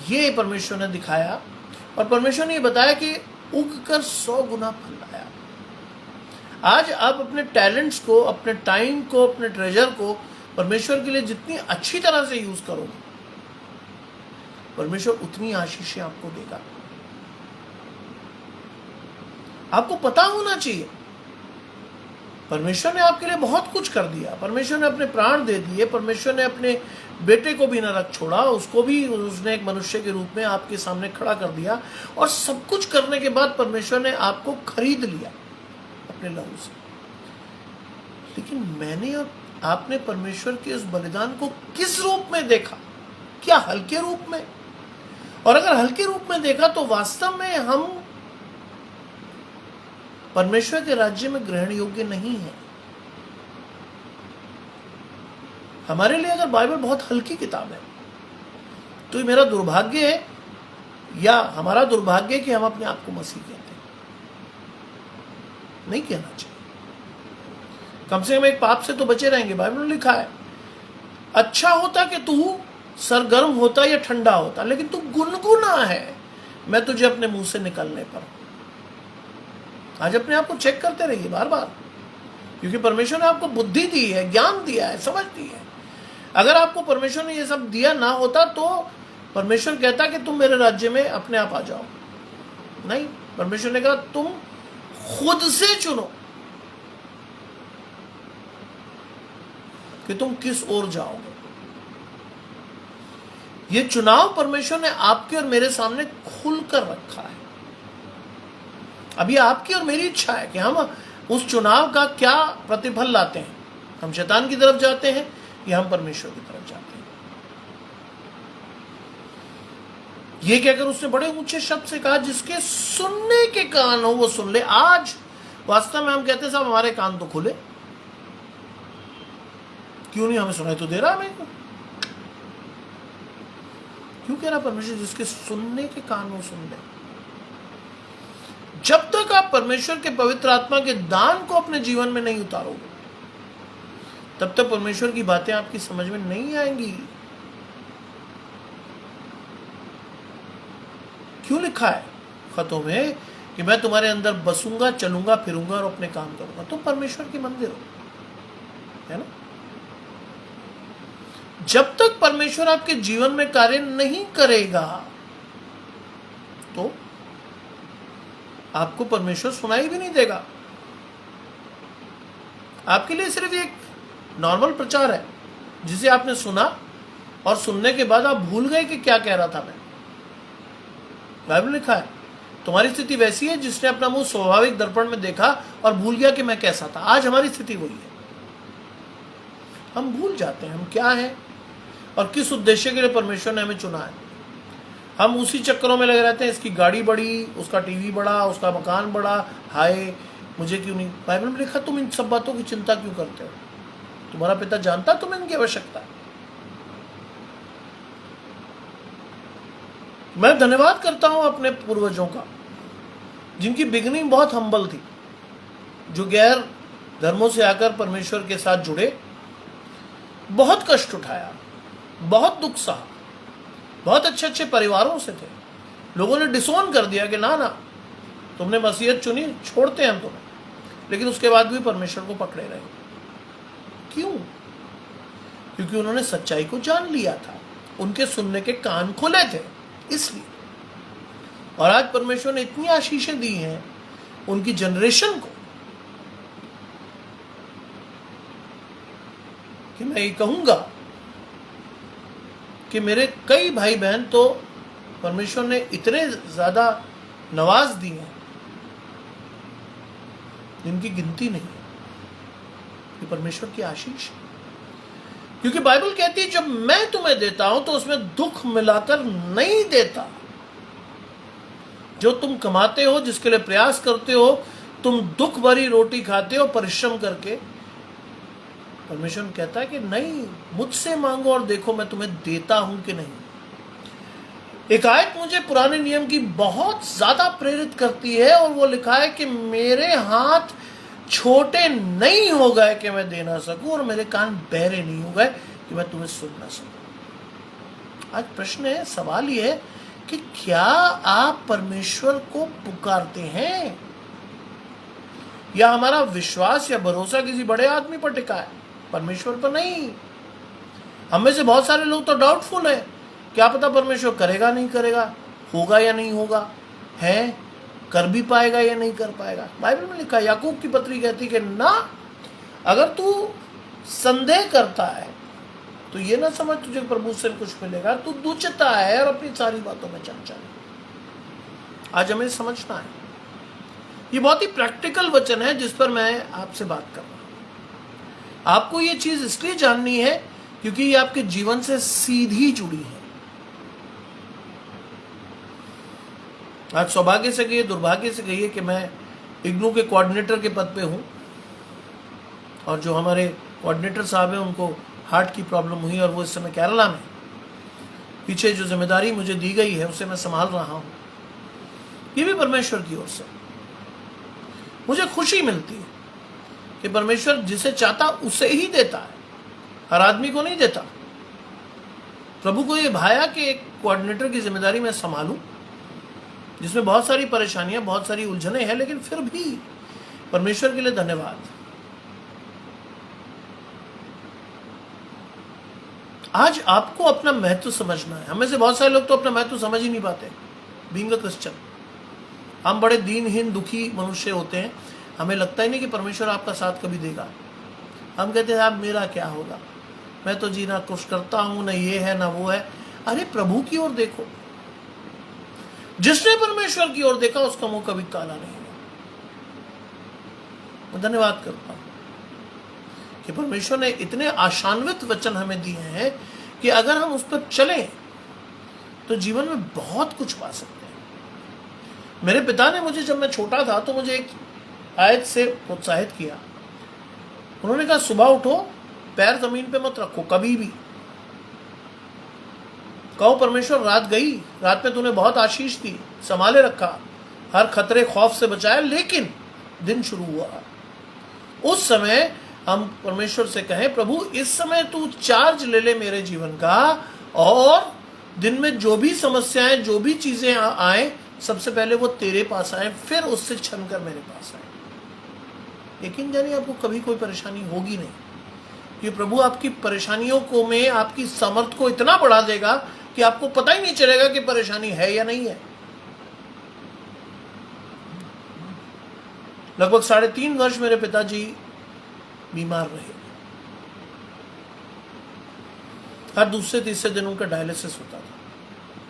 ये परमेश्वर ने दिखाया, और परमेश्वर ने ये बताया कि उगकर 100 गुना फल लाया। आज आप अपने टैलेंट्स को, अपने टाइम को, अपने ट्रेजर को परमेश्वर के लिए जितनी अच्छी तरह से यूज करोगे, परमेश्वर उतनी आशीषें आपको देगा। आपको पता होना चाहिए परमेश्वर ने आपके लिए बहुत कुछ कर दिया। परमेश्वर ने अपने प्राण दे दिए, परमेश्वर ने अपने बेटे को भी न रख छोड़ा, उसको भी उसने एक मनुष्य के रूप में आपके सामने खड़ा कर दिया, और सब कुछ करने के बाद परमेश्वर ने आपको खरीद लिया अपने लहू से। लेकिन मैंने और आपने परमेश्वर के उस बलिदान को किस रूप में देखा? क्या हल्के रूप में? और अगर हल्के रूप में देखा तो वास्तव में हम परमेश्वर के राज्य में ग्रहण योग्य नहीं है। हमारे लिए अगर बाइबल बहुत हल्की किताब है तो ये मेरा दुर्भाग्य है, या हमारा दुर्भाग्य है कि हम अपने आप को मसीह कहते हैं। नहीं कहना चाहिए। कम से कम एक पाप से तो बचे रहेंगे। बाइबल में लिखा है, अच्छा होता कि तू सरगर्म होता या ठंडा होता, लेकिन तू गुनगुना है, मैं तुझे अपने मुंह से निकलने पर। आज अपने आप को चेक करते रहिए बार बार, क्योंकि परमेश्वर ने आपको बुद्धि दी है, ज्ञान दिया है, समझ दी है। अगर आपको परमेश्वर ने ये सब दिया ना होता तो परमेश्वर कहता कि तुम मेरे राज्य में अपने आप आ जाओ, नहीं, परमेश्वर ने कहा तुम खुद से चुनो कि तुम किस ओर जाओगे। ये चुनाव परमेश्वर ने आपके और मेरे सामने खुलकर रखा है। अब ये आपकी और मेरी इच्छा है कि हम उस चुनाव का क्या प्रतिफल लाते हैं। हम शैतान की तरफ जाते हैं या हम परमेश्वर की तरफ जाते हैं। ये कहकर उसने बड़े ऊंचे शब्द से कहा, जिसके सुनने के कान हो वो सुन ले। आज वास्तव में हम कहते हैं साहब हमारे कान तो खुले, क्यों नहीं हमें सुनाई तो दे रहा हमें, क्यों कह रहा परमेश्वर जिसके सुनने के कान हो सुन ले। जब तक आप परमेश्वर के पवित्र आत्मा के दान को अपने जीवन में नहीं उतारोगे तब तक परमेश्वर की बातें आपकी समझ में नहीं आएंगी। क्यों लिखा है खतों में कि मैं तुम्हारे अंदर बसूंगा, चलूंगा, फिरूंगा और अपने काम करूंगा। तुम परमेश्वर की मंदिर हो, है ना। जब तक परमेश्वर आपके जीवन में कार्य नहीं करेगा तो आपको परमेश्वर सुनाई भी नहीं देगा। आपके लिए सिर्फ एक नॉर्मल प्रचार है जिसे आपने सुना और सुनने के बाद आप भूल गए कि क्या कह रहा था मैं। बाइबल लिखा है तुम्हारी स्थिति वैसी है जिसने अपना मुंह स्वाभाविक दर्पण में देखा और भूल गया कि मैं कैसा था। आज हमारी स्थिति वही है, हम भूल जाते हैं हम क्या हैं और किस उद्देश्य के लिए परमेश्वर ने हमें चुना है। हम उसी चक्करों में लगे रहते हैं, इसकी गाड़ी बड़ी, उसका टीवी बड़ा, उसका मकान बड़ा, हाय मुझे क्यों नहीं। बाइबल में लिखा तुम इन सब बातों की चिंता क्यों करते हो, तुम्हारा पिता जानता तुम्हें इनकी आवश्यकता है। मैं धन्यवाद करता हूं अपने पूर्वजों का जिनकी बिगनिंग बहुत हम्बल थी, जो गैर धर्मों से आकर परमेश्वर के साथ जुड़े, बहुत कष्ट उठाया, बहुत दुख सहा, बहुत अच्छे अच्छे परिवारों से थे। लोगों ने डिसोन कर दिया कि ना ना तुमने मसीहत चुनी, छोड़ते हैं हम तुम्हें, लेकिन उसके बाद भी परमेश्वर को पकड़े रहे। क्यों? क्योंकि उन्होंने सच्चाई को जान लिया था, उनके सुनने के कान खुले थे इसलिए। और आज परमेश्वर ने इतनी आशीषें दी हैं उनकी जनरेशन को कि मैं ये कहूंगा कि मेरे कई भाई बहन तो परमेश्वर ने इतने ज्यादा नवाज दिए हैं जिनकी गिनती नहीं। ये परमेश्वर की आशीष है, क्योंकि बाइबल कहती है जब मैं तुम्हें देता हूं तो उसमें दुख मिलाकर नहीं देता। जो तुम कमाते हो, जिसके लिए प्रयास करते हो, तुम दुख भरी रोटी खाते हो परिश्रम करके, परमेश्वर कहता है कि नहीं, मुझसे मांगो और देखो मैं तुम्हें देता हूं कि नहीं। एक आयत मुझे पुराने नियम की बहुत ज्यादा प्रेरित करती है और वो लिखा है कि मेरे हाथ छोटे नहीं हो गए कि मैं दे ना सकूं और मेरे कान बहरे नहीं हो गए कि मैं तुम्हें सुन ना सकूं। आज प्रश्न है, सवाल ये है कि क्या आप परमेश्वर को पुकारते हैं या हमारा विश्वास या भरोसा किसी बड़े आदमी पर टिका है, परमेश्वर पर नहीं। हम में से बहुत सारे लोग तो डाउटफुल है, क्या पता परमेश्वर करेगा नहीं करेगा, होगा या नहीं होगा, है कर भी पाएगा या नहीं कर पाएगा। बाइबल में लिखा, याकूब की पत्री कहती कि ना, अगर तू संदेह करता है तो ये ना समझ तुझे प्रभु से कुछ मिलेगा, तू दुचता है और अपनी सारी बातों में चंचल है। आज हमें समझना है, ये बहुत ही प्रैक्टिकल वचन है जिस पर मैं आपसे बात कर रहा हूं। आपको ये चीज इसलिए जाननी है क्योंकि ये आपके जीवन से सीधी जुड़ी है। आज सौभाग्य से कहिए, दुर्भाग्य से कहिए कि मैं इग्नू के कोऑर्डिनेटर के पद पे हूं और जो हमारे कोऑर्डिनेटर साहब हैं उनको हार्ट की प्रॉब्लम हुई और वो इस समय केरला में। पीछे जो जिम्मेदारी मुझे दी गई है उसे मैं संभाल रहा हूं, ये भी परमेश्वर की ओर से। मुझे खुशी मिलती है कि परमेश्वर जिसे चाहता उसे ही देता है, हर आदमी को नहीं देता। प्रभु को ये भाया कि एक कोऑर्डिनेटर की जिम्मेदारी मैं संभालूं जिसमें बहुत सारी परेशानियां, बहुत सारी उलझनें हैं, लेकिन फिर भी परमेश्वर के लिए धन्यवाद। आज आपको अपना महत्व समझना है। हमें से बहुत सारे लोग तो अपना महत्व समझ ही नहीं पाते। बीइंग अ क्रिश्चियन हम बड़े दीनहीन दुखी मनुष्य होते हैं। हमें लगता ही नहीं कि परमेश्वर आपका साथ कभी देगा। हम कहते हैं अब मेरा क्या होगा, मैं तो जीना कुछ करता हूं, ना ये है ना वो है। अरे प्रभु की ओर देखो। जिसने परमेश्वर की ओर देखा उसका मुंह कभी काला नहीं हुआ। मैं धन्यवाद करता हूं कि परमेश्वर ने इतने आशान्वित वचन हमें दिए हैं कि अगर हम उस पर चलें तो जीवन में बहुत कुछ पा सकते हैं। मेरे पिता ने मुझे, जब मैं छोटा था, तो मुझे एक आयत से प्रोत्साहित किया। उन्होंने कहा सुबह उठो, पैर जमीन पे मत रखो कभी भी। कहो परमेश्वर रात गई, रात में तूने बहुत आशीष दी, संभाले रखा, हर खतरे खौफ से बचाया, लेकिन दिन शुरू हुआ। उस समय हम परमेश्वर से कहें प्रभु इस समय तू चार्ज ले ले मेरे जीवन का, और दिन में जो भी समस्याएं, जो भी चीजें आए, सबसे पहले वो तेरे पास आए, फिर उससे छन कर मेरे पास आए। लेकिन जानिए आपको कभी कोई परेशानी होगी नहीं, कि प्रभु आपकी परेशानियों को में आपकी सामर्थ को इतना बढ़ा देगा कि आपको पता ही नहीं चलेगा कि परेशानी है या नहीं है। लगभग 3.5 वर्ष मेरे पिताजी बीमार रहे। हर दूसरे तीसरे दिन उनका डायलिसिस होता था,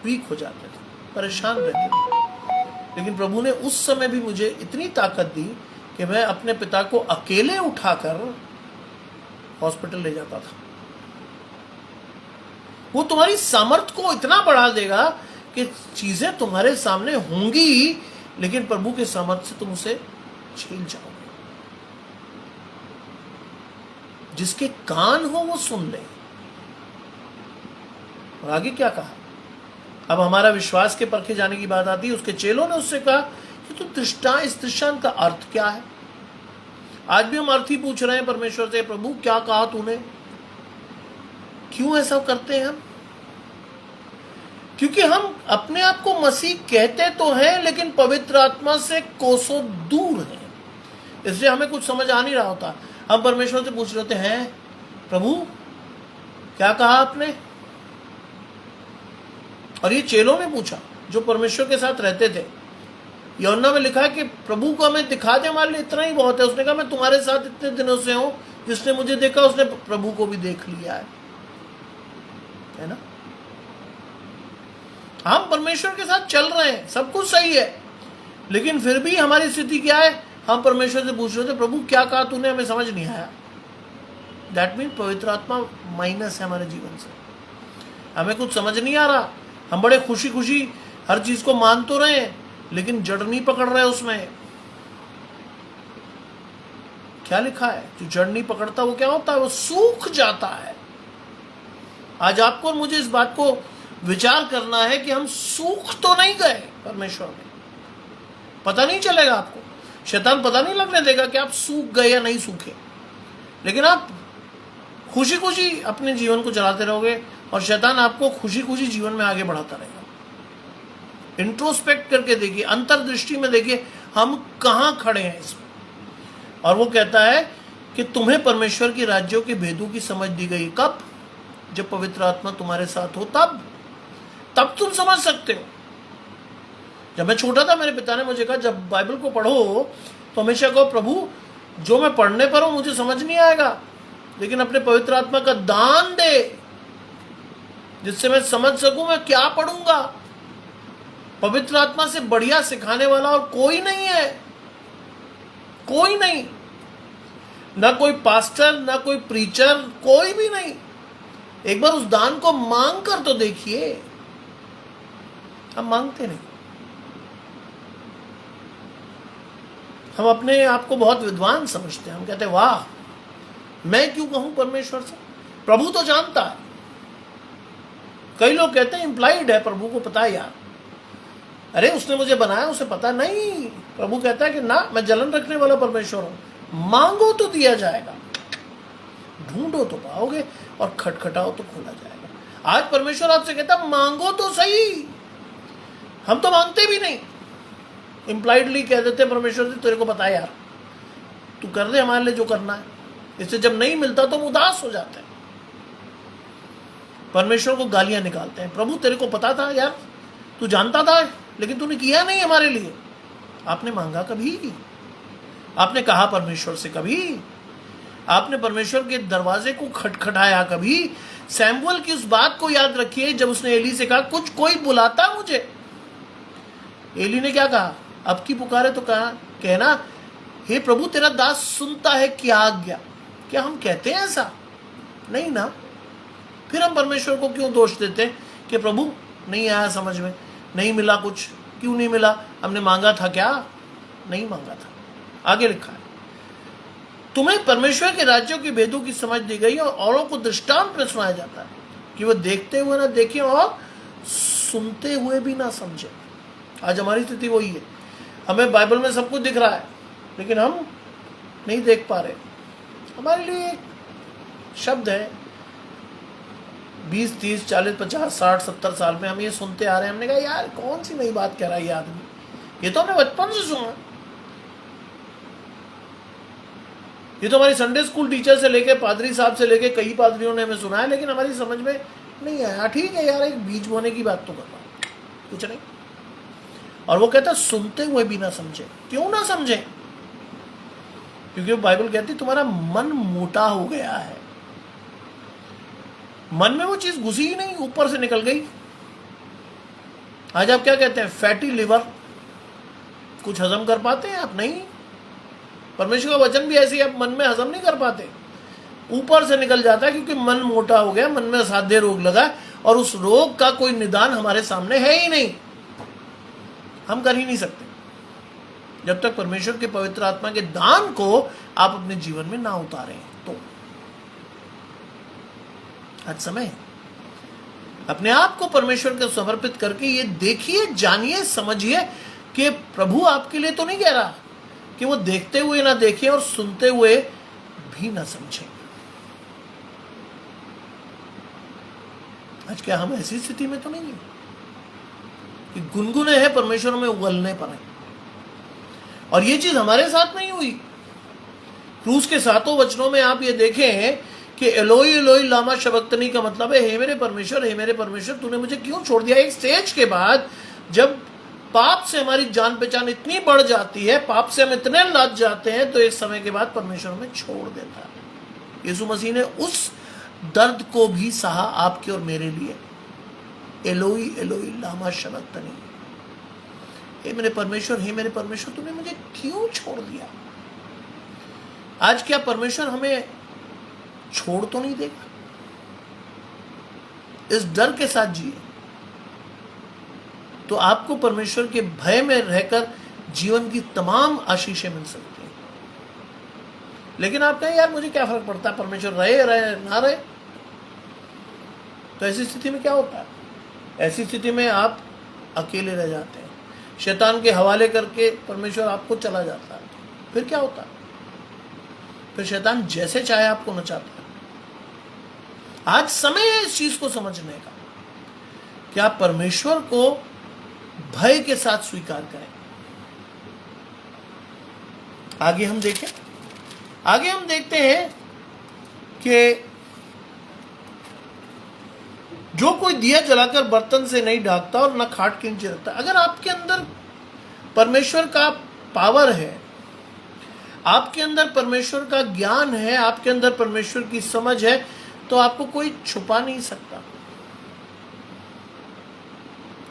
वीक हो जाते थे, परेशान रहते थे। लेकिन प्रभु ने उस समय भी मुझे इतनी ताकत दी कि मैं अपने पिता को अकेले उठाकर हॉस्पिटल ले जाता था। वो तुम्हारी सामर्थ को इतना बढ़ा देगा कि चीजें तुम्हारे सामने होंगी, लेकिन प्रभु के सामर्थ से तुम उसे झेल जाओगे। जिसके कान हो वो सुन ले। और आगे क्या कहा? अब हमारा विश्वास के परखे जाने की बात आती है। उसके चेलों ने उससे कहा कि तू इस दृष्टांत का अर्थ क्या है? आज भी हम अर्थ ही पूछ रहे हैं परमेश्वर से, प्रभु क्या कहा तूने? क्यों ऐसा करते हैं हम? क्योंकि हम अपने आप को मसीह कहते तो हैं, लेकिन पवित्र आत्मा से कोसों दूर हैं। इसलिए हमें कुछ समझ आ नहीं रहा होता। हम परमेश्वर से पूछ रहे होते हैं, प्रभु क्या कहा आपने? और ये चेलों ने पूछा जो परमेश्वर के साथ रहते थे। यूहन्ना में लिखा है कि प्रभु को हमें दिखा दे, हमारे लिए इतना ही बहुत है। उसने कहा मैं तुम्हारे साथ इतने दिनों से हूं, जिसने मुझे देखा उसने प्रभु को भी देख लिया है ना? हम परमेश्वर के साथ चल रहे हैं, सब कुछ सही है, लेकिन फिर भी हमारी स्थिति क्या है? हम परमेश्वर से पूछ रहे थे प्रभु क्या कहा तूने, हमें समझ नहीं आया। दैट मीन पवित्र आत्मा माइनस है हमारे जीवन से। हमें कुछ समझ नहीं आ रहा। हम बड़े खुशी खुशी हर चीज को मान तो रहे हैं, लेकिन जड़ नहीं पकड़ रहे उसमें। क्या लिखा है? जो जड़ नहीं पकड़ता वो क्या होता है? वो सूख जाता है। आज आपको और मुझे इस बात को विचार करना है कि हम सूख तो नहीं गए परमेश्वर में। पता नहीं चलेगा आपको, शैतान पता नहीं लगने देगा कि आप सूख गए या नहीं सूखे, लेकिन आप खुशी खुशी अपने जीवन को चलाते रहोगे और शैतान आपको खुशी खुशी जीवन में आगे बढ़ाता रहेगा। इंट्रोस्पेक्ट करके देखिए, अंतर्दृष्टि में देखिए हम कहां खड़े हैं इसमें। और वो कहता है कि तुम्हें परमेश्वर की राज्यों के भेदों की समझ दी गई। कब? जब पवित्र आत्मा तुम्हारे साथ हो, तब तुम समझ सकते हो। जब मैं छोटा था मेरे पिता ने मुझे कहा जब बाइबल को पढ़ो तो हमेशा कहो प्रभु जो मैं पढ़ने पर हूं मुझे समझ नहीं आएगा, लेकिन अपने पवित्र आत्मा का दान दे जिससे मैं समझ सकूं मैं क्या पढ़ूंगा। पवित्र आत्मा से बढ़िया सिखाने वाला और कोई नहीं है, कोई नहीं, ना कोई पास्टर, ना कोई प्रीचर, कोई भी नहीं। एक बार उस दान को मांग कर तो देखिए। हम मांगते नहीं। हम अपने आप को बहुत विद्वान समझते हैं। हम कहते हैं वाह मैं क्यों कहूं परमेश्वर से, प्रभु तो जानता है। कई लोग कहते हैं इंप्लाइड है, प्रभु को पता है यार, अरे उसने मुझे बनाया उसे पता नहीं। प्रभु कहता है कि ना, मैं जलन रखने वाला परमेश्वर हूं। मांगो तो दिया जाएगा, ढूंढो तो पाओगे, और खटखटाओ तो खोला जाएगा। आज परमेश्वर आपसे कहता मांगो तो सही। हम तो मांगते भी नहीं, इंप्लाइडली कह देते परमेश्वर से तेरे को पता है यार, तू कर दे हमारे लिए जो करना है। इससे जब नहीं मिलता तो हम उदास हो जाते हैं। परमेश्वर को गालियां निकालते हैं। प्रभु तेरे को पता था यार, तू जानता था, लेकिन तूने किया नहीं हमारे लिए। आपने मांगा कभी? आपने कहा परमेश्वर से कभी? आपने परमेश्वर के दरवाजे को खटखटाया कभी? सैमुअल की उस बात को याद रखिए जब उसने एली से कहा कुछ कोई बुलाता मुझे। एली ने क्या कहा? अब की पुकारे तो कहा कहना हे प्रभु तेरा दास सुनता है, क्या आज्ञा। क्या हम कहते हैं ऐसा? नहीं ना। फिर हम परमेश्वर को क्यों दोष देते हैं कि प्रभु नहीं आया समझ में, नहीं मिला कुछ। क्यों नहीं मिला? हमने मांगा था क्या? नहीं मांगा था। आगे लिखा है तुम्हें परमेश्वर के राज्यों के भेदों की समझ दी गई और औरों को दृष्टांत में सुनाया जाता है कि वो देखते हुए ना देखें और सुनते हुए भी ना समझे। आज हमारी स्थिति वही है। हमें बाइबल में सब कुछ दिख रहा है लेकिन हम नहीं देख पा रहे। हमारे लिए एक शब्द है 20, 30, 40, 50, 60, 70 साल में हम ये सुनते आ रहे हैं। हमने कहा यार कौन सी नई बात कह रहा है ये आदमी, ये तो हमने बचपन से सुना। ये तो हमारी संडे स्कूल टीचर से लेके पादरी साहब से लेके कई पादरियों ने हमें सुना है, लेकिन हमारी समझ में नहीं आया। ठीक है यार, एक बीज बोने की बात तो कर रहा हूं, कुछ नहीं। और वो कहता सुनते हुए भी ना समझे। क्यों ना समझे? क्योंकि बाइबल कहती तुम्हारा मन मोटा हो गया है। मन में वो चीज घुसी ही नहीं, ऊपर से निकल गई। आज आप क्या कहते हैं? Fatty liver. कुछ हजम कर पाते हैं आप? नहीं। परमेश्वर का वचन भी ऐसे ही आप मन में हजम नहीं कर पाते, ऊपर से निकल जाता है क्योंकि मन मोटा हो गया, मन में असाध्य रोग लगा और उस रोग का कोई निदान हमारे सामने है ही नहीं। हम कर ही नहीं सकते जब तक परमेश्वर के पवित्र आत्मा के दान को आप अपने जीवन में ना उतारें। तो आज समय अपने आप को परमेश्वर को समर्पित करके ये देखिए, जानिए, समझिए कि प्रभु आपके लिए तो नहीं कह रहा कि वो देखते हुए ना देखें और सुनते हुए भी ना समझें। आज क्या हम ऐसी स्थिति में तो नहीं है कि गुनगुने हैं परमेश्वर में उगलने पर है। और ये चीज हमारे साथ नहीं हुई। क्रूस के 7 वचनों में आप ये देखें कि एलोई एलोई लामा शबक्तनी का मतलब है हे मेरे परमेश्वर तूने मुझे क्यों छोड़ दिया। एक स्टेज के बाद जब पाप से हमारी जान पहचान इतनी बढ़ जाती है, पाप से हम इतने लद जाते हैं, तो एक समय के बाद परमेश्वर हमें छोड़ देता है। यीशु मसीह ने उस दर्द को भी सहा आपके और मेरे लिए। एलोई एलोई लामा शबक्तनी, हे मेरे परमेश्वर तूने मुझे क्यों छोड़ दिया। आज क्या परमेश्वर हमें छोड़ तो नहीं देगा? इस डर के साथ जिए तो आपको परमेश्वर के भय में रहकर जीवन की तमाम आशीषें मिल सकती हैं। लेकिन आप कहें यार मुझे क्या फर्क पड़ता है, परमेश्वर रहे ना रहे। तो ऐसी स्थिति में क्या होता है? ऐसी स्थिति में आप अकेले रह जाते हैं, शैतान के हवाले करके परमेश्वर आपको चला जाता है। फिर क्या होता है? फिर शैतान जैसे चाहे आपको नचाता है। आज समय है इस चीज को समझने का कि आप परमेश्वर को भय के साथ स्वीकार करें। आगे हम देखते हैं कि जो कोई दिया जलाकर बर्तन से नहीं ढाकता और न खाट के नीचे रखता। अगर आपके अंदर परमेश्वर का पावर है, आपके अंदर परमेश्वर का ज्ञान है, आपके अंदर परमेश्वर की समझ है, तो आपको कोई छुपा नहीं सकता।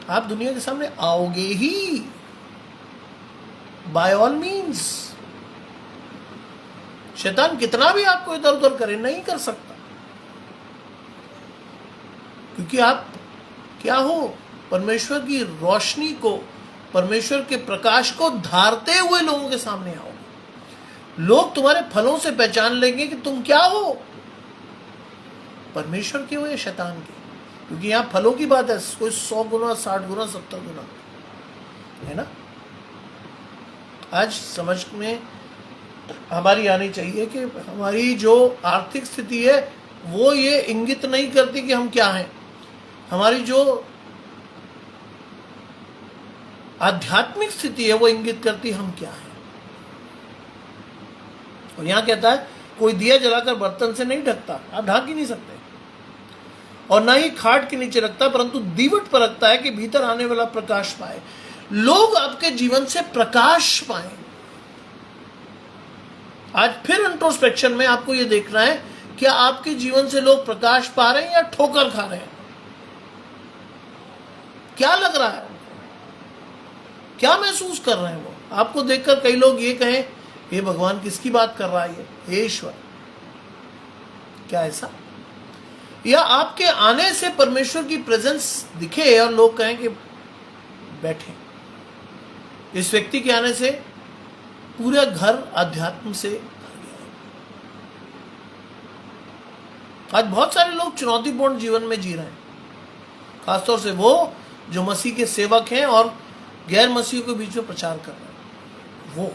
आप दुनिया के सामने आओगे ही, बाय ऑल मीन्स। शैतान कितना भी आपको इधर उधर करे, नहीं कर सकता, क्योंकि आप क्या हो? परमेश्वर की रोशनी को, परमेश्वर के प्रकाश को धारते हुए लोगों के सामने आओ। लोग तुम्हारे फलों से पहचान लेंगे कि तुम क्या हो, परमेश्वर के हो या शैतान के। क्योंकि यहां फलों की बात है, कोई 100 गुना, 60 गुना, 70 गुना, है ना। आज समझ में हमारी आनी चाहिए कि हमारी जो आर्थिक स्थिति है वो ये इंगित नहीं करती कि हम क्या हैं। हमारी जो आध्यात्मिक स्थिति है वो इंगित करती हम क्या हैं। और यहां कहता है कोई दिया जलाकर बर्तन से नहीं ढकता। आप ढक ही नहीं सकते। और ना ही खाट के नीचे रखता, परंतु दीवट पर रखता है कि भीतर आने वाला प्रकाश पाए। लोग आपके जीवन से प्रकाश पाए। आज फिर इंट्रोस्पेक्शन में आपको यह देखना है, क्या आपके जीवन से लोग प्रकाश पा रहे हैं या ठोकर खा रहे हैं? क्या लग रहा है उनको? क्या महसूस कर रहे हैं वो? आपको देखकर कई लोग ये कहें, ये भगवान किसकी बात कर रहा है, ये ईश्वर। क्या ऐसा? या आपके आने से परमेश्वर की प्रेजेंस दिखे और लोग कहें कि बैठे, इस व्यक्ति के आने से पूरा घर अध्यात्म से भर गया। आज बहुत सारे लोग चुनौतीपूर्ण जीवन में जी रहे हैं, खासतौर से वो जो मसीह के सेवक हैं और गैर मसीह के बीच में प्रचार कर रहे हैं। वो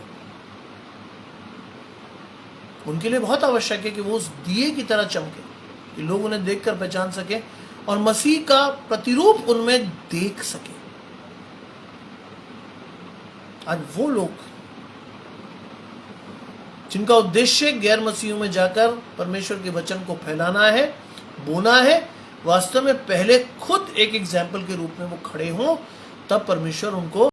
उनके लिए बहुत आवश्यक है कि वो उस दिए की तरह चमके, कि लोग उन्हें देखकर पहचान सके और मसीह का प्रतिरूप उनमें देख सके। आज वो लोग जिनका उद्देश्य गैर मसीहों में जाकर परमेश्वर के वचन को फैलाना है, बोना है, वास्तव में पहले खुद एक एग्जाम्पल के रूप में वो खड़े हों, तब परमेश्वर उनको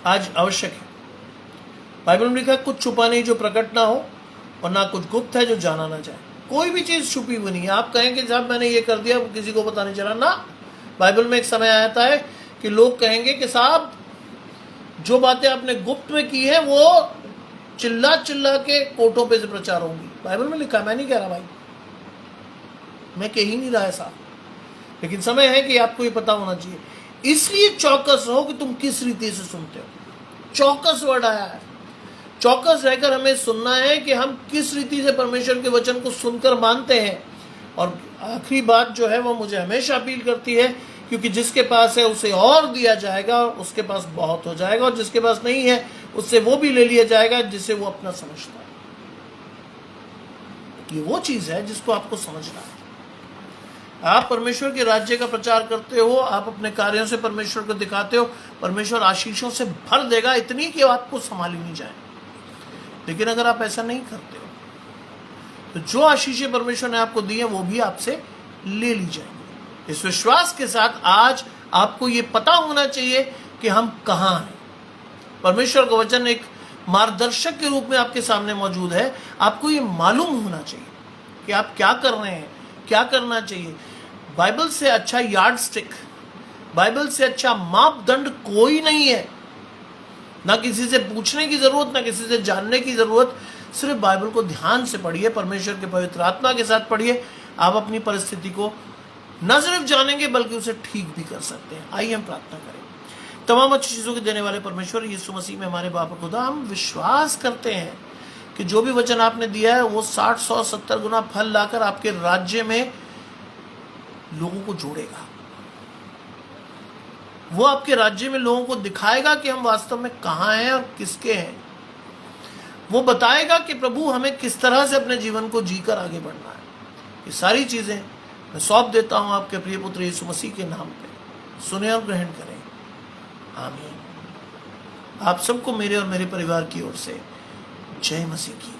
आज आवश्यक है। बाइबल में लिखा, कुछ छुपा नहीं जो प्रकट ना हो, और ना कुछ गुप्त है जो जाना ना जाए। कोई भी चीज छुपी हुई नहीं है। आप कहेंगे साहब मैंने ये कर दिया, किसी को पता नहीं चला ना। बाइबल में एक समय आता है कि लोग कहेंगे कि साहब जो बातें आपने गुप्त में की है वो चिल्ला चिल्ला के कोर्टों पे से प्रचार होंगी। बाइबल में लिखा है, मैं नहीं कह रहा भाई, मैं कह ही नहीं रहा ऐसा, लेकिन समय है कि आपको ये पता होना चाहिए। इसलिए चौकस रहो कि तुम किस रीति से सुनते हो। चौकस वर्ड आया है। चौकस रहकर हमें सुनना है कि हम किस रीति से परमेश्वर के वचन को सुनकर मानते हैं। और आखिरी बात जो है वो मुझे हमेशा अपील करती है, क्योंकि जिसके पास है उसे और दिया जाएगा और उसके पास बहुत हो जाएगा, और जिसके पास नहीं है उससे वो भी ले लिया जाएगा जिसे वो अपना समझता है। ये वो चीज है जिसको आपको समझना है। आप परमेश्वर के राज्य का प्रचार करते हो, आप अपने कार्यों से परमेश्वर को दिखाते हो, परमेश्वर आशीषों से भर देगा, इतनी कि आपको संभाली नहीं जाए। लेकिन अगर आप ऐसा नहीं करते हो तो जो आशीषें परमेश्वर ने आपको दी है वो भी आपसे ले ली जाएंगी। इस विश्वास के साथ आज आपको ये पता होना चाहिए कि हम कहाँ हैं। परमेश्वर का वचन एक मार्गदर्शक के रूप में आपके सामने मौजूद है। आपको ये मालूम होना चाहिए कि आप क्या कर रहे हैं, क्या करना चाहिए। बाइबल से अच्छा यार्ड स्टिक, बाइबल से अच्छा मापदंड कोई नहीं है। ना किसी से पूछने की जरूरत, ना किसी से जानने की जरूरत। सिर्फ बाइबल को ध्यान से पढ़िए, परमेश्वर के पवित्र आत्मा के साथ पढ़िए। आप अपनी परिस्थिति को न सिर्फ जानेंगे बल्कि उसे ठीक भी कर सकते हैं। आइए हम प्रार्थना करें। तमाम अच्छी चीजों के देने वाले परमेश्वर यीशु मसीह में हमारे बाप खुदा, हम विश्वास करते हैं कि जो भी वचन आपने दिया है वो 60, 100, 70 गुना फल लाकर आपके राज्य में लोगों को जोड़ेगा। वो आपके राज्य में लोगों को दिखाएगा कि हम वास्तव में कहाँ हैं और किसके हैं। वो बताएगा कि प्रभु हमें किस तरह से अपने जीवन को जीकर आगे बढ़ना है। ये सारी चीजें मैं सौंप देता हूं आपके प्रिय पुत्र यीशु मसीह के नाम पे। सुने और ग्रहण करें। आमीन। आप सबको मेरे और मेरे परिवार की ओर से जय मसीह की।